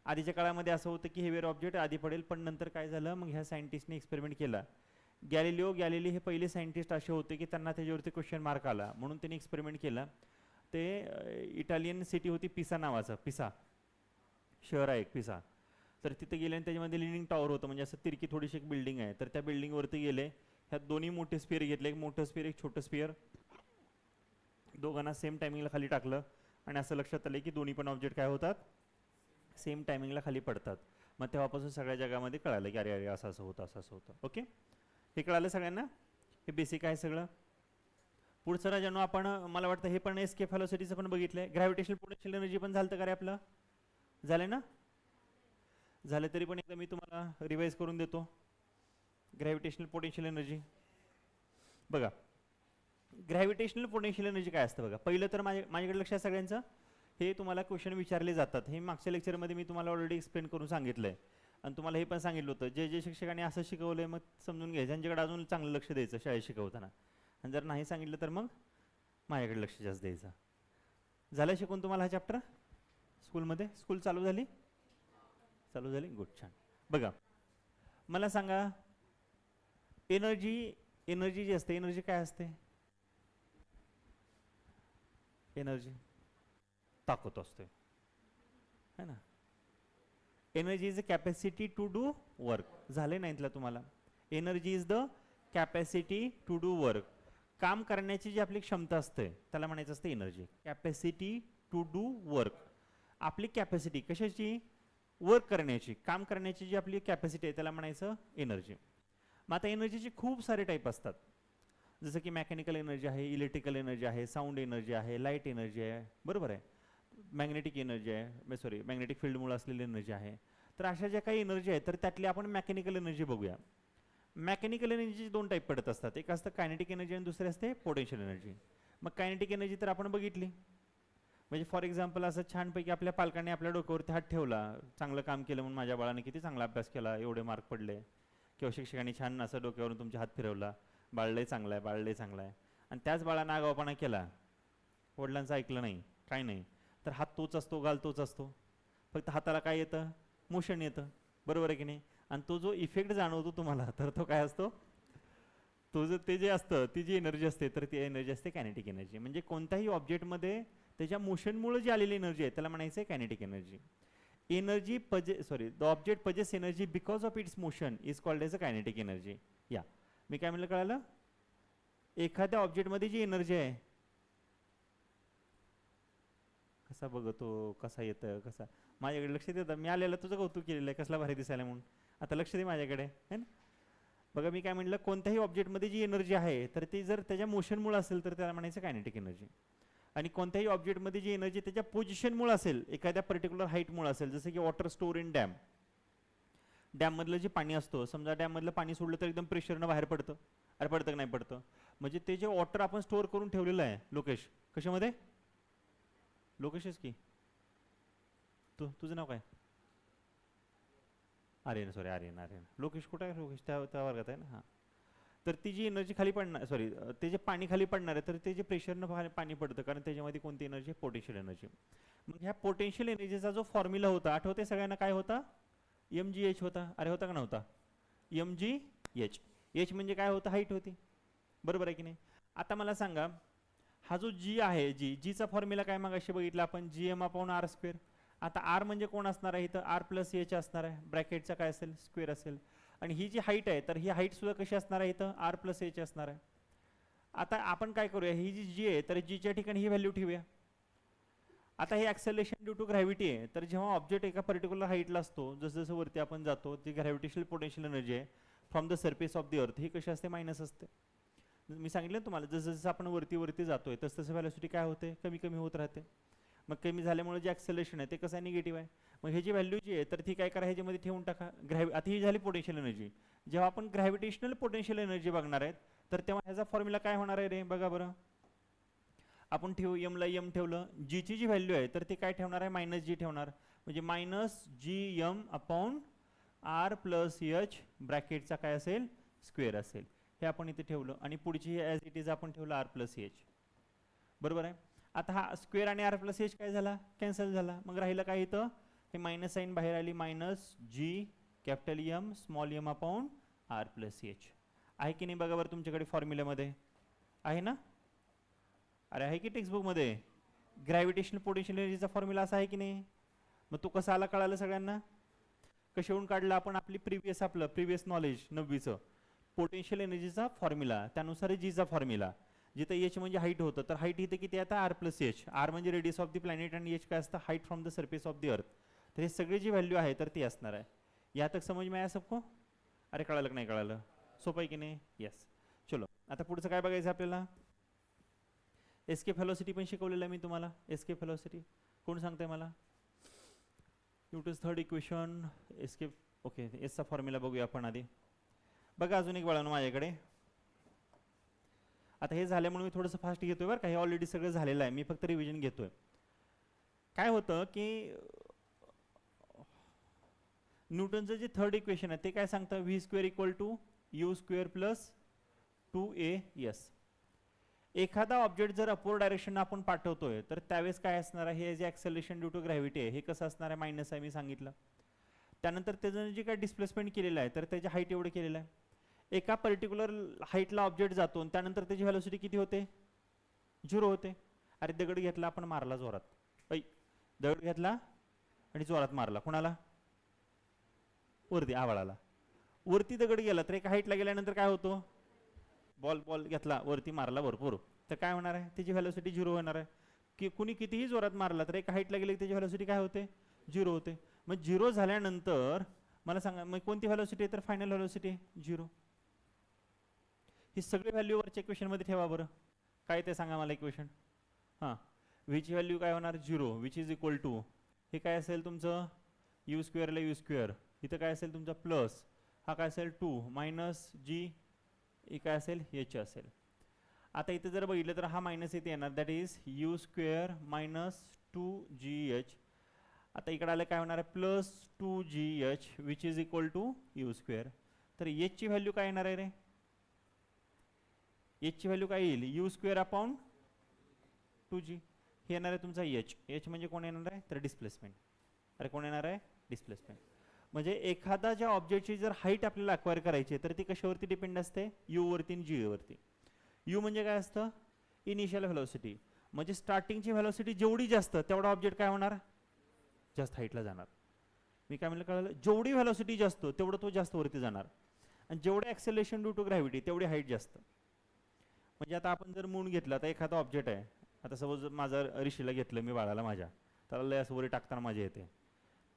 आधीच्या काळामध्ये असं होतं की हेवियर ऑब्जेक्ट आधी पडेल, पण नंतर काय झालं, मग ह्या सायंटिस्टने एक्सपेरिमेंट केला. गॅलिली हे पहिले सायंटिस्ट असे होते की त्यांना त्याच्यावरती क्वेश्चन मार्क आला, म्हणून त्यांनी एक्सपेरिमेंट केला. ते इटालियन सिटी होती पिसा नावाचं, पिसा शहर आहे एक पिसा. तर तिथे गेले आणि त्याच्यामध्ये लिनिंग टॉवर होतं, म्हणजे असं तिरकी थोडीशी एक बिल्डिंग आहे. तर त्या बिल्डिंगवरती गेले, ह्या दोन्ही मोठे स्पिअर घेतले, एक मोठं स्पिअर एक छोटं स्पिअर, दोघांना सेम टायमिंगला खाली टाकलं, आणि असं लक्षात आलं की दोन्ही पण ऑब्जेक्ट काय होतात, सेम टायमिंगला खाली पडतात. मग तेव्हापासून सगळ्या जगामध्ये कळालं की अरे अरे असं असं होतं, असं असं होतं. ओके, हे कळालं सगळ्यांना? हे बेसिक आहे सगळं. पुढचं राजानो आपण, मला वाटतं हे पण एस्केप व्हेलॉसिटीचं पण बघितलंय. ग्रॅव्हिटेशनल पोटेन्शियल एनर्जी पण झालं का रे आपलं? झालं ना? झालं तरी पण एकदा मी तुम्हाला रिवाइज करून देतो. ग्रॅव्हिटेशनल पोटेन्शियल एनर्जी बघा, ग्रॅव्हिटेशनल पोटेन्शियल एनर्जी काय असतं बघा. पहिलं तर माझ्याकडे लक्ष आहे सगळ्यांचं, हे तुम्हाला क्वेश्चन विचारले जातात. हे मागच्या लेक्चरमध्ये मी तुम्हाला ऑलरेडी एक्सप्लेन करून सांगितलंय, आणि तुम्हाला हे पण सांगितलं होतं, जे शिक्षकांनी असं शिकवलंय मग समजून घ्यायचं, त्यांच्याकडे अजून चांगलं लक्ष द्यायचं शाळेत शिकवताना. आणि जर नाही सांगितलं तर मग माझ्याकडे लक्ष जास्त द्यायचं. झालं शिकून तुम्हाला हा चॅप्टर स्कूलमध्ये? स्कूल चालू झाली? चालू झाली, गुड, छान. बघा मला सांगा, एनर्जी जी असते, एनर्जी काय असते? एनर्जी ताकद असते, है ना. Energy is the capacity to do work. झाले नाहीतला तुम्हाला? Energy is the capacity to do work. काम करण्याची जी आपली क्षमता असते त्याला म्हणायचं असते energy. Capacity to do work. आपली कॅपॅसिटी कशाची? वर्क करण्याची, काम करण्याची जी आपली कॅपॅसिटी आहे त्याला म्हणायचं एनर्जी. मग आता एनर्जीचे खूप सारे टाईप असतात, जसं की मेकॅनिकल एनर्जी आहे, इलेक्ट्रिकल एनर्जी आहे, साऊंड एनर्जी आहे, लाईट एनर्जी आहे, बरोबर आहे, मॅग्नेटिक एनर्जी आहे, सॉरी मॅग्नेटिक फील्डमुळे असलेली एनर्जी आहे. तर अशा ज्या काही एनर्जी आहेत तर त्यातली आपण मेकॅनिकल एनर्जी बघूया. मेकॅनिकल एनर्जीचे दोन टाईप पडत असतात, एक असतं कायनेटिक एनर्जी आणि दुसरे असते पोटेन्शियल एनर्जी. मग कायनेटिक एनर्जी तर आपण बघितली, म्हणजे फॉर एक्झाम्पल असं छानपैकी आपल्या पालकांनी आपल्या डोक्यावरती हात ठेवला, चांगलं काम केलं म्हणून माझ्या बाळाने किती चांगला अभ्यास केला, एवढे मार्क पडले, किंवा शिक्षकांनी छान असं डोक्यावरून तुमचे हात फिरवला, बाळलंय चांगला आहे, बाळलंय चांगला आहे, आणि त्याच बाळानं आगाऊपणा केला, वडिलांचं ऐकलं नाही, काय नाही, तर हात तोच असतो, गाल तोच असतो, फक्त हाताला काय येतं? मोशन येतं, बरोबर आहे की नाही? आणि तो जो इफेक्ट जाणवतो तुम्हाला तर तो काय असतो? तो जो ते जे असतं ती जी एनर्जी असते तर ती एनर्जी असते कायनेटिक एनर्जी. म्हणजे कोणत्याही ऑब्जेक्टमध्ये त्याच्या मोशनमुळे जी आलेली एनर्जी आहे त्याला म्हणायचं आहे kinetic energy. Energy the object possess energy because of its motion is called as a kinetic energy. या मी काय म्हणलं कळालं? एखाद्या ऑब्जेक्टमध्ये जी एनर्जी आहे, कसा बघतो, कसा येतं, कसा माझ्याकडे लक्ष देतं, मी आलेलं तुझं कौतुक केलेलं आहे, कसला भारी दिसायला म्हणून, आता लक्ष दे माझ्याकडे, है ना? बघा मी काय म्हटलं, कोणत्याही ऑब्जेक्टमध्ये जी एनर्जी आहे तर ती जर त्याच्या मोशनमुळे असेल तर त्याला म्हणायचं कायनेटिक एनर्जी. आणि कोणत्याही ऑब्जेक्टमध्ये जी एनर्जी त्याच्या पोझिशनमुळे असेल, एखाद्या पर्टिक्युलर हाईटमुळे असेल, जसं की वॉटर स्टोर इन डॅम, डॅममधलं जे पाणी असतं, समजा डॅममधलं पाणी सोडलं तर एकदम प्रेशरनं बाहेर पडतं, अरे पडतं की नाही पडतं? म्हणजे ते जे वॉटर आपण स्टोअर करून ठेवलेलं आहे, लोकेश कशामध्ये? लोकेशच की तुझं नाव काय? आर्यन, सॉरी आर्यन, आर्यन. लोकेश कुठं आहे? लोकेश त्या वर्गात आहे ना. हां, तर ती जी एनर्जी खाली पडणार, सॉरी ते जे पाणी खाली पडणार आहे तर ते जे प्रेशरनं पाणी पडतं, कारण त्याच्यामध्ये कोणती एनर्जी? Potential energy. मग ह्या पोटेन्शियल एनर्जीचा जो फॉर्म्युला होता आठवते सगळ्यांना, काय होता? mgh होता. अरे होता का नव्हता? mgh. एच म्हणजे काय होतं? हाईट होती, बरोबर आहे की नाही? आता मला सांगा, हा जो जी आहे, जीचा फॉर्म्युला काय मग अशी बघितलं आपण? gm upon R square. आता आर म्हणजे कोण असणार आहे इथं? आर प्लस एच असणार आहे, ब्रॅकेटचा काय असेल? स्क्वेअर असेल. आणि ही जी हाईट आहे तर ही हाईट सुद्धा कशी असणार आहे इथं? आर प्लस एच असणार आहे. आता आपण काय करूया, ही जी आहे तर जीच्या ठिकाणी ही व्हॅल्यू ठेवूया. आता हे ॲक्सेलरेशन ड्यू टू ग्रॅव्हिटी आहे, तर जेव्हा ऑब्जेक्ट एका पर्टिक्युलर हाईटला असतो, जसं जसं वरती आपण जातो, ती ग्रॅव्हिटेशनल पोटेन्शियल एनर्जी आहे from the surface of the earth, ही कशी असते? मायनस असते. मी सांगितलं तुम्हाला, जसं जसं आपण वरती जातोय तसं तसं व्हॅलोसिटी काय होते? कमी कमी होत राहते. मग कमी झाल्यामुळे जे ॲक्सेलरेशन आहे ते कसं आहे? निगेटिव्ह आहे. मग हे जी व्हॅल्यू जी आहे तर ती काय करा, ह्याच्यामध्ये ठेवून टाका. आता ही झाली पोटेन्शियल एनर्जी. जेव्हा आपण ग्रॅव्हिटेशनल पोटेन्शियल एनर्जी बघणार आहेत तर तेव्हा ह्याचा फॉर्म्युला काय होणार आहे रे? बघा बरं, आपण ठेवू एमला एम ठेवलं, जीची जी व्हॅल्यू आहे तर ती काय ठेवणार आहे? मायनस जी ठेवणार, म्हणजे minus G M upon R plus H, ब्रॅकेटचा काय असेल? स्क्वेअर असेल. हे आपण इथे ठेवलं आणि पुढची ॲज इट इज आपण ठेवलं आर प्लस एच, बरोबर आहे. आता हा स्क्वेअर आणि आर प्लस एच काय झाला? कॅन्सल झाला. मग राहिलं काय इथं? हे मायनस साईन बाहेर आली, minus G capital M small M upon R plus H. आहे की नाही बघा बरं तुमच्याकडे फॉर्म्युल्यामध्ये? आहे ना? अरे आहे की टेक्स्टबुकमध्ये? ग्रॅव्हिटेशनल पोटेन्शियल एनर्जीचा फॉर्म्युला असा आहे की नाही? मग तो कसा आला कळालं सगळ्यांना? कशावरून काढला आपण? आपली प्रिव्हियस नॉलेज 9वीचं पोटेन्शियल एनर्जीचा फॉर्म्युला, त्यानुसार जीचा फॉर्म्युला. जिथे एच म्हणजे हाईट होतं तर हाईट इथे किती आता? R plus H. आर म्हणजे रेडियस ऑफ द प्लॅनेट आणि एच काय असतं? Height from the surface of the earth. तर हे सगळी जी व्हॅल्यू आहे तर ती असणार आहे. या तक समज में आया सबको? अरे कळालं की नाही कळालं? सोपं आहे की नाही? येस. चलो आता पुढचं काय बघायचं आपल्याला? एस्केप व्हेलॉसिटी पण शिकवलेलं आहे मी तुम्हाला. एस्केप व्हेलॉसिटी कोण सांगताय मला? Newton's third equation escape. Okay, एसचा फॉर्म्युला बघूया आपण आधी. बघा अजून एक वळण माझ्याकडे. आता हे झाल्यामुळे मी थोडंसं फास्ट घेतोय बरं का, हे ऑलरेडी सगळं झालेलं आहे, मी फक्त रिव्हिजन घेतोय. काय होतं की न्यूटनचं जे थर्ड इक्वेशन आहे ते काय सांगतं? V square equal to U square plus 2a. एखादा ऑब्जेक्ट जर अपवर्ड डायरेक्शन आपण पाठवतोय तर त्यावेळेस काय असणार आहे? हे जे ॲक्सेलरेशन ड्यू टू ग्रॅव्हिटी आहे हे कसं असणार आहे? मायनस आहे, मी सांगितलं. त्यानंतर त्याचं जे काय डिस्प्लेसमेंट केलेलं आहे तर त्याची हाईट एवढं केलेलं आहे. एका पर्टिक्युलर हाईटला ऑब्जेक्ट जातो आणि त्यानंतर त्याची व्हेलॉसिटी किती होते? 0 होते. अरे दगड घेतला आपण, मारला जोरात, दगड घेतला आणि जोरात मारला, कोणाला? वरती आवाळाला. वरती दगड गेला तर एका हाईटला गेल्यानंतर काय होतो? बॉल बॉल घेतला वरती मारला भरपूर, तर काय होणार आहे, त्याची व्हॅलोसिटी 0 होणार आहे. की कुणी कितीही जोरात मारला तर एक हाईटला गेले त्याची व्हॅलोसिटी काय होते, 0 होते. मग 0 झाल्यानंतर मला सांगा मग कोणती व्हॅलोसिटी आहे, तर फायनल व्हॅलोसिटी 0. ही सगळी व्हॅल्यू वरच्या इक्वेशनमध्ये ठेवा बरं. काय ते सांगा मला इक्वेशन. हां, व्हीची व्हॅल्यू काय होणार, 0, विच इज इक्वल टू हे काय असेल तुमचं यू स्क्वेअरला यू स्क्वेअर, इथं काय असेल तुमचा प्लस, हा काय असेल 2 मायनस जी, हे काय असेल एच असेल. आता इथे जर बघितलं तर हा मायनस इथे येणार, that is U square minus 2gh. आता इकडे आलं काय होणार आहे, plus 2gh which is equal to U square. तर एचची व्हॅल्यू काय येणार आहे रे, एचची व्हॅल्यू काय येईल, यू स्क्वेअर अपॉन 2g. हे येणार आहे तुमचा एच. एच म्हणजे कोण येणार आहे, तर डिस्प्लेसमेंट. अरे कोण येणार आहे, डिस्प्लेसमेंट. म्हणजे एखादा ज्या ऑब्जेक्टची जर हाईट आपल्याला अक्वायर करायची तर ती कशावरती डिपेंड असते, यू वरती आणि जी वरती. यू म्हणजे काय असतं, इनिशियल व्हेलोसिटी. म्हणजे स्टार्टिंगची व्हेलोसिटी जेवढी जास्त तेवढा ऑब्जेक्ट काय होणार, जास्त हाईटला जाणार. मी काय म्हणलं कळलं, जेवढी व्हेलोसिटी जास्त तेवढं तो जास्त वरती जाणार. आणि जेवढं ॲक्सेलरेशन ड्यू टू ग्रॅव्हिटी तेवढी हाईट जास्त. म्हणजे आता आपण जर मून घेतला तर एखादा ऑब्जेक्ट आहे, आता सपोज माझं ऋषीला घेतलं मी बाळाला माझ्या, त्याला लय असं वरी टाकताना मजा येते,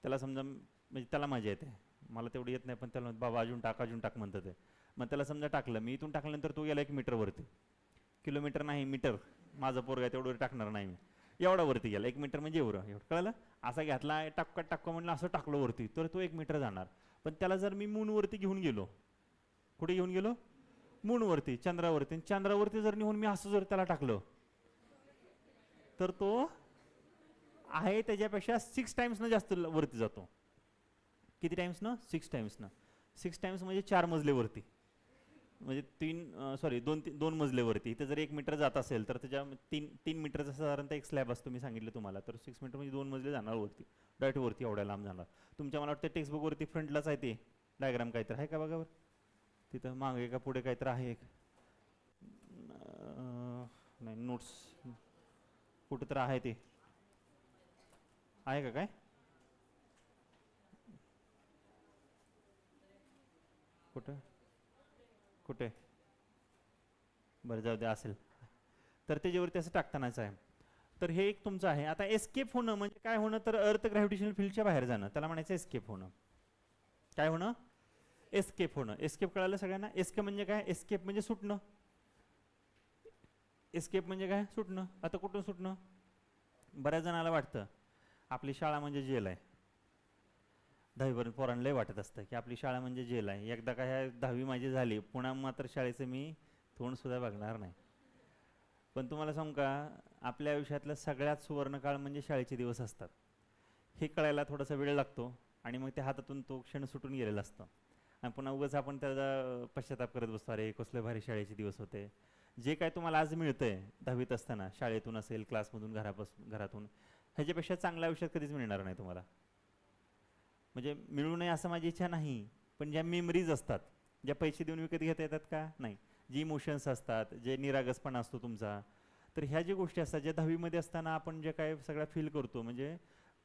त्याला समजा म्हणजे त्याला मजा येते, मला तेवढी येत नाही पण त्याला बाबा अजून टाक म्हणतं ते. मग त्याला समजा टाकलं मी, इथून टाकल्यानंतर तो गेला 1 मीटरवरती, किलोमीटर नाही मीटर, माझं पोरगा आहे तेवढं टाकणार नाही मी, एवढा वरती गेला 1 मीटर म्हणजे एवढं कळलं. असा घेतला टाक्का म्हणलं असं टाकलं वरती तर तो 1 मीटर जाणार. पण त्याला जर मी मूनवरती घेऊन गेलो, कुठे घेऊन गेलो, मूनवरती, चंद्रावरती, चंद्रावरती जर नेऊन मी असं जर त्याला टाकलं तर तो आहे त्याच्यापेक्षा 6 टाइम्सनं जास्त वरती जातो. किती टाइम्सनं, 6 टाइम्सनं. 6 टाइम्स म्हणजे 4 मजलेवरती, म्हणजे 2 मजलेवरती. इथे जर 1 मीटर जात असेल तर त्याच्या 3 मीटरचा साधारणतः एक स्लॅब असतो मी सांगितलं तुम्हाला, तर 6 मीटर म्हणजे 2 मजले जाणार वरती, डायरेक्ट वरती एवढ्या लांब जाणार. तुमच्या मला वाटतं टेक्स्टबुकवरती फ्रंटलाच आहे ते डायग्राम काहीतरी आहे का बघा बरं, तिथं मागे का पुढे काहीतरी आहे एक, नाही नोट्स कुठं तर आहे, ते आहे का काय, कुठं कुठे, बरं जाऊ दे असेल, तर त्याच्यावरती असं टाकतानाच आहे. तर हे एक तुमचं आहे. आता एस्केप होणं म्हणजे काय होणं, तर अर्थ ग्रॅव्हिटेशनल फील्डच्या बाहेर जाणं, त्याला म्हणायचं एस्केप होणं. काय होणं, एस्केप होणं. एस्केप कळालं सगळ्यांना, एस्केप म्हणजे काय, एस्केप म्हणजे सुटणं. एस्केप म्हणजे काय, सुटणं. आता कुठून सुटणं, बऱ्याच जणाला वाटतं आपली शाळा म्हणजे जेल आहे, 10वीपर्यंत पोरांना लय वाटत असतं की आपली शाळा म्हणजे जेल आहे. एकदा काय 10वी माझी झाली, पुन्हा मात्र शाळेचं मी तोंडसुद्धा बघणार नाही. पण तुम्हाला सांगू का, आपल्या आयुष्यातला सगळ्यात सुवर्णकाळ म्हणजे शाळेचे दिवस असतात. हे कळायला थोडासा वेळ लागतो आणि मग त्या हातातून तो क्षण सुटून गेलेला असतो आणि पुन्हा उगाच आपण त्याचा पश्चाताप करत बसतो, अरे कसले भारी शाळेचे दिवस होते. जे काय तुम्हाला आज मिळतंय 10वीत असताना, शाळेतून असेल, क्लासमधून, घरातून, ह्याच्यापेक्षा चांगल्या आयुष्यात कधीच मिळणार नाही तुम्हाला. म्हणजे मिळू नये असं माझी इच्छा नाही, पण ज्या मेमरीज असतात, ज्या पैसे देऊन विकत घेता येतात का, नाही, जी इमोशन्स असतात, जे निरागसपणा असतो तुमचा, तर ह्या ज्या गोष्टी असतात ज्या 10वीमध्ये असताना आपण जे काय सगळ्या फील करतो, म्हणजे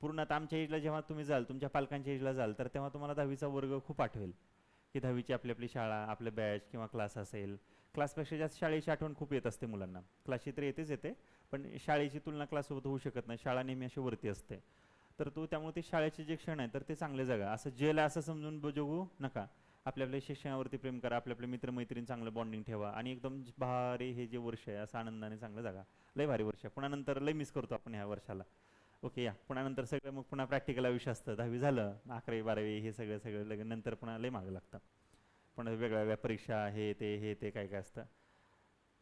पूर्ण आता आमच्या एजला जेव्हा तुम्ही जाल, तुमच्या पालकांच्या एजला जाल, तर तेव्हा तुम्हाला 10वीचा वर्ग खूप आठवेल की 10वीची आपली शाळा, आपलं बॅच किंवा क्लास असेल. क्लासपेक्षा जास्त शाळेची आठवण खूप येत असते मुलांना. क्लासची तर येते, पण शाळेची तुलना क्लाससोबत होऊ शकत नाही. शाळा नेहमी अशी वरती असते. तर त्यामुळे ते शाळेचे जे क्षण आहे तर ते चांगले जगा. असं जेल आहे असं समजून जगू नका. आपल्या शिक्षणावरती प्रेम करा, आपल्या मित्रमैत्रीण चांगलं बॉन्डिंग ठेवा आणि एकदम भारी हे जे वर्ष आहे असं आनंदाने चांगलं जगा. लय भारी वर्ष आहे. पुन्हा नंतर लय मिस करतो आपण ह्या वर्षाला. ओके, या पुन्हा नंतर सगळं मग पुन्हा प्रॅक्टिकल आयुष्य असतं. 10वी झालं, 11वी 12वी हे सगळं लगेच नंतर पुन्हा लय मागं लागतं. पण वेगळ्या परीक्षा हे ते काय असतं.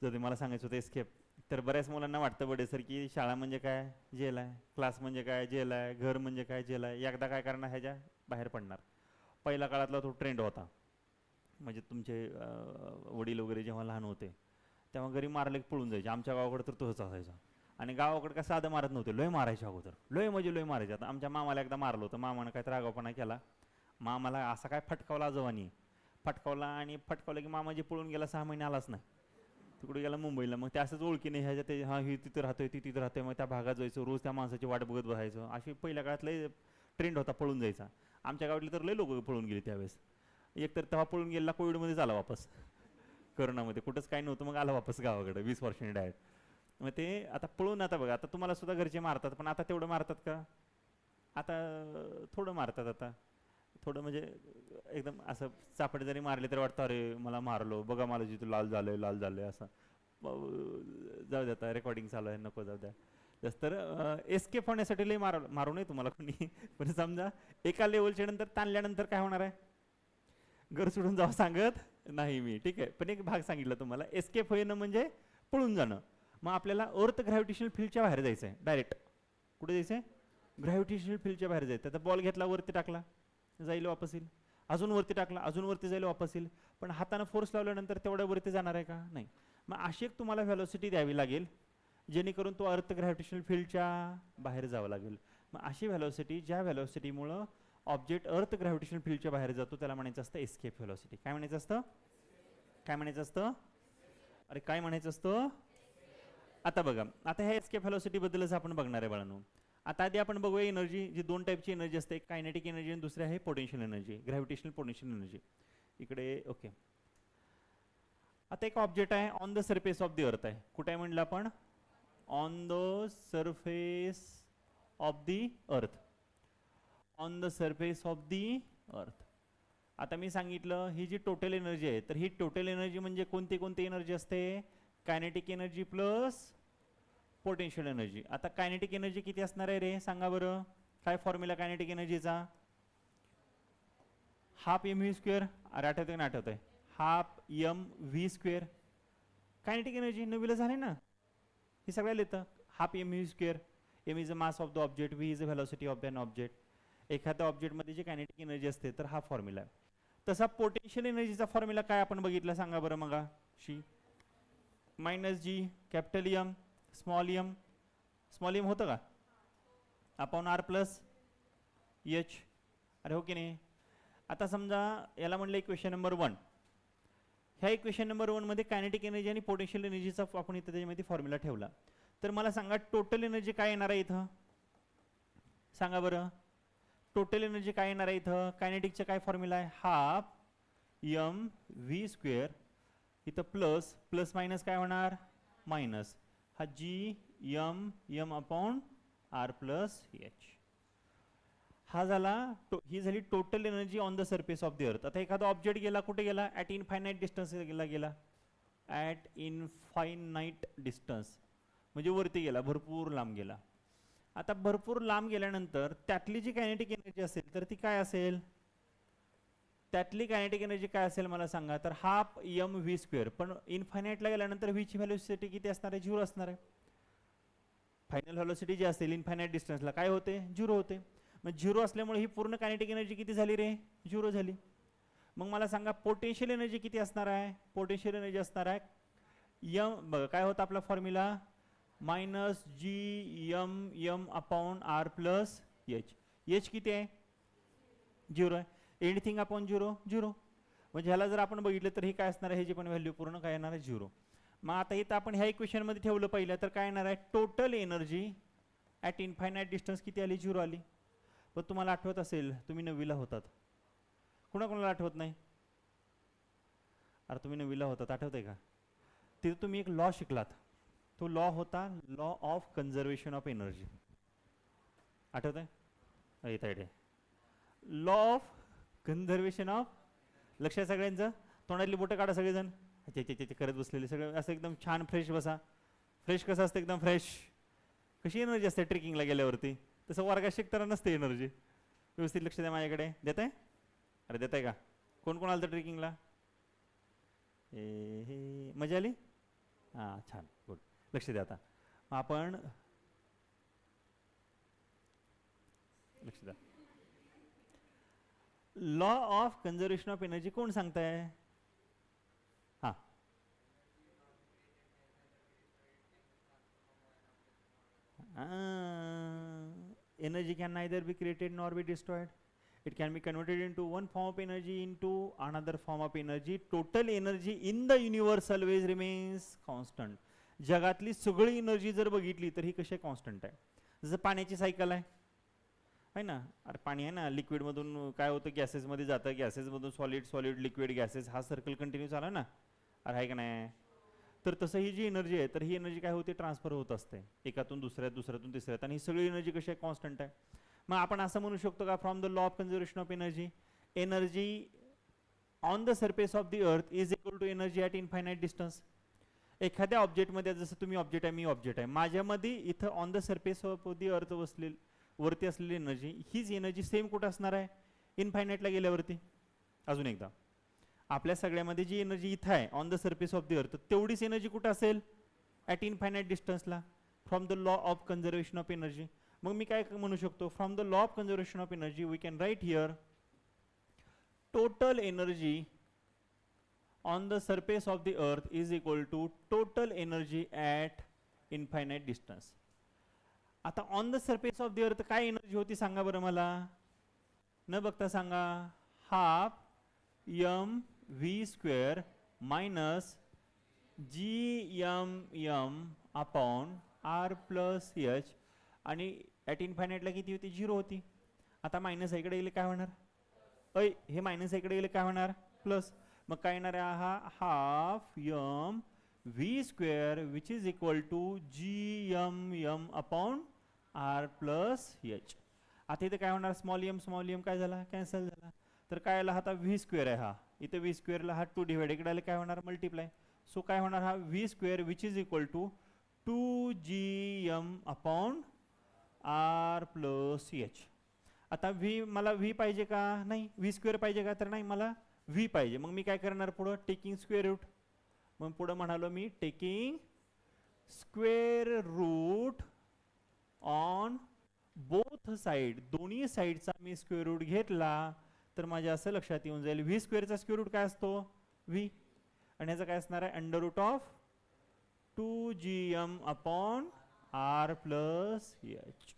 जर ते मला सांगायचं होतं एस्केप, तर बऱ्याच मुलांना वाटतं बडे सर की शाळा म्हणजे काय, जेल आहे, क्लास म्हणजे काय, जेल आहे, घर म्हणजे काय, जेल आहे. एकदा काय करणार, ह्याच्या बाहेर पडणार. पहिल्या काळातला तो ट्रेंड होता, म्हणजे तुमचे वडील वगैरे जेव्हा लहान होते तेव्हा घरी मारले पळून जायचे. आमच्या गावाकडे तर तोच असायचा. आणि गावाकडे काय साधं मारत नव्हते, लोय मारायचे अगोदर, लोय म्हणजे लोय मारायचे. आता आमच्या मामाला एकदा मारलं होतं, मामानं काय तर आगाऊपणा केला, मामाला असा काय फटकावला जवानी, फटकावला की मामा जे पळून गेला 6 महिने आलाच नाही, तिकडे गेला मुंबईला. मग ते असंच ओळखीने ह्याच्यात हा ही तिथं राहतोय, ती तिथं राहतोय, मग त्या भागात जायचं, रोज त्या माणसाची वाट बघत बसायचं. अशी पहिल्या काळात लय ट्रेंड होता पळून जायचा. आमच्या गावातले तर लय लोक पळून गेले त्यावेळेस. एक तर तेव्हा पळून गेला कोविडमध्ये झाला वापस, करोनामध्ये कुठंच काही नव्हतं, मग आला वापस गावाकडे 20 वर्षांनी डायरेक्ट. मग ते आता पळून, आता बघा, आता तुम्हाला सुद्धा घरचे मारतात, पण आता तेवढं मारतात का? आता थोडं मारतात. आता थोडं म्हणजे एकदम असं चापडे जरी मारले तरी वाटतं अरे मला मारलो, बघा मला जिथं लाल झालंय लाल झालंय असं. जाऊ द्या, आता रेकॉर्डिंग चालू आहे, नको जाऊ द्या. जास्त तर एस्केप होण्यासाठी लई मारू नये तुम्हाला कोणी. पण समजा एका लेवलच्या नंतर ताणल्यानंतर काय होणार आहे, घर सोडून जावं सांगत नाही मी, ठीक आहे. पण एक भाग सांगितला तुम्हाला, एस्केप होणं म्हणजे पळून जाणं. मग आपल्याला अर्थ ग्रॅव्हिटेशनल फील्डच्या बाहेर जायचं आहे डायरेक्ट. कुठे जायचं आहे? ग्रॅव्हिटेशनल फील्डच्या बाहेर जायचं. आता बॉल घेतला, वरती टाकला, जाईल वापस येईल. अजून वरती टाकला, अजून वरती जाईल वापस येईल. पण हाताने फोर्स लावल्यानंतर तेवढ्या वरती जाणार आहे का? नाही. मग अशी एक तुम्हाला व्हेलॉसिटी द्यावी लागेल जेणेकरून तो अर्थ ग्रॅव्हिटेशनल फील्डच्या बाहेर जावं लागेल. मग अशी व्हेलॉसिटी, ज्या व्हेलॉसिटीमुळं ऑब्जेक्ट अर्थ ग्रॅव्हिटेशनल फील्डच्या बाहेर जातो, त्याला म्हणायचं असतं एस्केप व्हेलॉसिटी. काय म्हणायचं असतं? काय म्हणायचं असतं? अरे काय म्हणायचं असतं? आता बघा, आता ह्या एस्केप व्हेलॉसिटी बद्दलच आपण बघणार आहे बाळांनो. आता आधी आपण बघूया एनर्जी, जी दोन टाईपची एनर्जी असते, एक कायनेटिक एनर्जी आणि दुसरी आहे potential energy, gravitational potential energy. इकडे ओके. आता एक ऑब्जेक्ट आहे on the surface of the अर्थ आहे. कुठे आहे म्हणलं आपण? On the surface of the earth. On the surface of the earth. आता मी सांगितलं ही जी टोटल एनर्जी आहे, तर ही टोटल एनर्जी म्हणजे कोणती कोणती एनर्जी असते? Kinetic energy plus potential energy. आता कायनेटिक एनर्जी किती असणार आहे रे, सांगा बरं. काय फॉर्म्युला कायनेटिक एनर्जीचा? Half M V square. अरे आठवतंय ना? आठवतंय. Half M V square. Kinetic energy नवीला झाले ना, हे सगळ्याला येतं. Half M V square. M is a mass of the object, V is a velocity of an object. एखाद्या ऑब्जेक्टमध्ये जी कायनेटिक एनर्जी असते, तर हा फॉर्म्युला आहे. तसा पोटेन्शियल एनर्जीचा फॉर्म्युला काय आपण बघितला सांगा बरं मगा शी? Minus G capital M small M. Small M होतं का? Upon R plus H. अरे हो की नाही? आता समजा याला म्हणलं इक्वेशन नंबर 1. ह्या इक्वेशन नंबर 1 मध्ये कायनेटिक एनर्जी आणि पोटेन्शियल एनर्जीचा आपण इथं त्याच्यामध्ये फॉर्म्युला ठेवला. तर मला सांगा टोटल एनर्जी काय येणार आहे इथं? सांगा बरं. टोटल एनर्जी काय येणार आहे इथं? कायनेटिकचा काय फॉर्म्युला आहे? Half M V square. इथं प्लस प्लस मायनस काय होणार? मायनस. हा G M M upon R plus H. हा झाला ही झाली total energy on the surface of the earth. आता एखादा ऑब्जेक्ट गेला, कुठे गेला? ॲट इनफायनाईट डिस्टन्स गेला. ॲट इनफायनाईट डिस्टन्स म्हणजे वरती गेला, भरपूर लांब गेला. आता भरपूर लांब गेल्यानंतर त्यातली जी कायनेटिक एनर्जी असेल तर ती काय असेल? त्यातली कायनेटिक एनर्जी काय असेल मला सांगा? तर हाफ एम व्ही स्क्वेअर. पण इनफायनाईटला गेल्यानंतर व्हीची व्हॅलोसिटी किती असणार आहे? 0 असणार आहे. फायनल व्हॅलोसिटी जी असेल इनफायनाईट डिस्टन्सला काय होते? 0 होते. मग 0 असल्यामुळे ही पूर्ण कायनेटिक एनर्जी किती झाली रे? 0 झाली. मग मला सांगा पोटेन्शियल एनर्जी किती असणार आहे? पोटेन्शियल एनर्जी असणार आहे एम, बघा काय होता आपला formula? Minus G M M upon R plus H. H किती आहे? 0 आहे. Anything upon 0 0. म्हणजे ह्याला जर आपण बघितलं तर हे काय असणार आहे? ह्याची पण व्हॅल्यू पूर्ण काय येणार आहे? 0. मग आता इथं आपण ह्या इक्वेशन मध्ये ठेवलं पहिलं तर काय येणार आहे? Total energy at infinite distance किती आली? 0 आली. पण तुम्हाला आठवत असेल तुम्ही 9वीला होतात. कोणाकोणाला आठवत नाही? अरे तुम्ही 9वीला होतात, आठवतंय का? तिथे तुम्ही एक लॉ शिकलात. तो लॉ होता law of conservation of energy. आठवत आहे? येत आहे लॉ ऑफ कन्झर्वेशन ऑफ. लक्षात सगळ्यांचं? तोंडातली बोटं काढा सगळेजण. ते करत बसलेले सगळे असं एकदम छान फ्रेश बसा. फ्रेश कसं असतं? एकदम फ्रेश. कशी एनर्जी असते ट्रेकिंगला गेल्यावरती? तसं वर्गात शिकताना नसते एनर्जी. व्यवस्थित लक्ष द्या माझ्याकडे. देत आहे? अरे देत आहे का? कोण कोण आलं तर ट्रेकिंगला? हे मजा आली? हां छान, गुड. लक्ष द्या. आता आपण लक्ष द्या. Law of conservation of energy कोण सांगताय? हां energy can neither be created nor be destroyed. It can be converted into one form of energy into another form of energy. Total energy in the universe always remains constant. जगातली सगळी energy जर बघितली तर ही कशी constant आहे. जसं पाण्याची cycle आहे ना. अरे पाणी आहे ना, लिक्विड मधून काय होतं? गॅसेस मध्ये जातं, गॅसेस मधून सॉलिड, सॉलिड लिक्विड गॅसेस, हा सर्कल कंटिन्यू चालला ना. अरे आहे का नाही? तर तसं ही जी एनर्जी आहे तर ही एनर्जी काय होते, ट्रान्सफर होत असते एकातून दुसऱ्यात, दुसऱ्यातून तिसऱ्यात, आणि ही सगळी एनर्जी कशी आहे, कॉन्स्टंट आहे. मग आपण असं म्हणू शकतो का, from the law of conservation of energy, energy on the surface of the earth is equal to energy at infinite distance. एखाद्या ऑब्जेक्टमध्ये, जसं तुम्ही ऑब्जेक्ट आहे, मी ऑब्जेक्ट आहे, माझ्यामध्ये इथं on the surface of the अर्थ वरती असलेली एनर्जी, हीच एनर्जी सेम कुठं असणार आहे, इनफायनाईटला गेल्यावरती. अजून एकदा, आपल्या सगळ्यामध्ये जी एनर्जी इथं आहे on the surface of the earth, तेवढीच एनर्जी कुठं असेल, ॲट इनफायनाईट डिस्टन्सला, from the law of conservation of energy. मग मी काय म्हणू शकतो, from the law of conservation of energy we can write here total energy on the surface of the earth is equal to total energy at infinite distance. आता on the surface of the earth काय energy होती सांगा बरं मला, न बघता सांगा, half M V square minus G M M upon R plus H, आणि ॲट इन्फायनाईटला किती होती, 0 होती. आता मायनस इकडे गेले काय होणार, हे मायनस इकडे गेले काय होणार, प्लस. मग काय येणार आहे, हा half M V square which is equal to G M M upon R plus H. आता इथे काय होणार, स्मॉल एम काय झाला, कॅन्सल झाला. तर काय आला, आता व्ही स्क्वेअर आहे, हा इथे व्ही स्क्वेअरला हा 2 डिवाइड, इकडे आले काय होणार, मल्टिप्लाय. सो काय होणार, हा V square which is equal to 2gm upon R plus H. आता व्ही, मला व्ही पाहिजे का, नाही. व्ही स्क्वेअर पाहिजे का, तर नाही, मला व्ही पाहिजे. मग मी काय करणार पुढं, टेकिंग स्क्वेअर रूट. मग पुढं म्हणालो मी taking square root on both side, दोन्ही साइडचा मी स्क्वेअर रूट घेतला तर माझ्या असं लक्षात येऊन जाईल, व्ही स्क्वेअरचा स्क्वेअर रूट काय असतो, व्ही, आणि ह्याचा काय असणार आहे, under root of 2gm upon R plus H.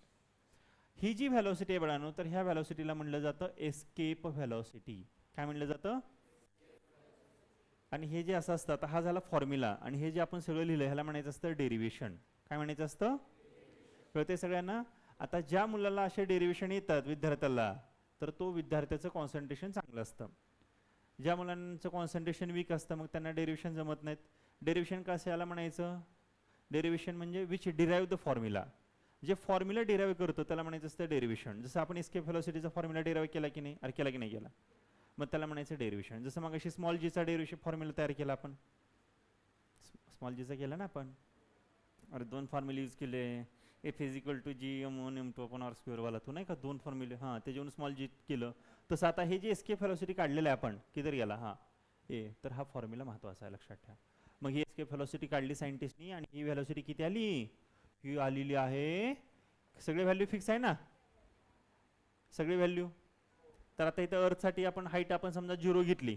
ही जी व्हॅलोसिटी आहे बघानो, तर ह्या व्हॅलोसिटीला म्हणलं जातं एस्केप व्हॅलोसिटी. काय म्हणलं जातं, आणि हे जे असं असतं, आता हा झाला फॉर्म्युला, आणि हे जे आपण सगळं लिहिलं ह्याला म्हणायचं असतं डेरिव्हेशन. काय म्हणायचं असतं, कळते सगळ्यांना. आता ज्या मुलाला असे डेरिव्हेशन येतात विद्यार्थ्याला, तर तो विद्यार्थ्याचं कॉन्सन्ट्रेशन चांगलं असतं. ज्या मुलांचं कॉन्सन्ट्रेशन वीक असतं मग त्यांना डेरिव्हेशन जमत नाहीत. डेरिव्हेशन कसं याला म्हणायचं, डेरिव्हेशन म्हणजे विच डिराईव्ह द फॉर्म्युला, जे फॉर्म्युला डिराईव्ह करतो त्याला म्हणायचं असतं डेरिव्हेशन. जसं आपण एस्केप व्हेलॉसिटीचा फॉर्म्युला डिराईव्ह केला की नाही, अरे केला की नाही केला, मग त्याला म्हणायचं डेरिव्हेशन. जसं मग अशी स्मॉल जीचा डेरिव्हेशन फॉर्म्युला तयार केला आपण, स्मॉल जीचा केला ना आपण, अरे 2 फॉर्म्युले यूज केले, F is equal to G M one M two upon R square वाला, तू नाही का 2 फॉर्म्युले, हां त्याच्यावरून स्मॉल जी केलं. तसं आता हे जे एस्केप व्हेलॉसिटी काढलेलं आहे आपण, किधर गेला, हां ए, तर हा फॉर्म्युला महत्त्वाचा आहे, लक्षात ठेवा. मग ही एस्केप व्हेलॉसिटी काढली सायंटिस्टनी, आणि ही व्हेलॉसिटी किती आली, ही आलेली आहे, सगळे व्हॅल्यू फिक्स आहे ना, सगळे व्हॅल्यू. तर आता इथं अर्थसाठी आपण हाईट आपण समजा 0 घेतली.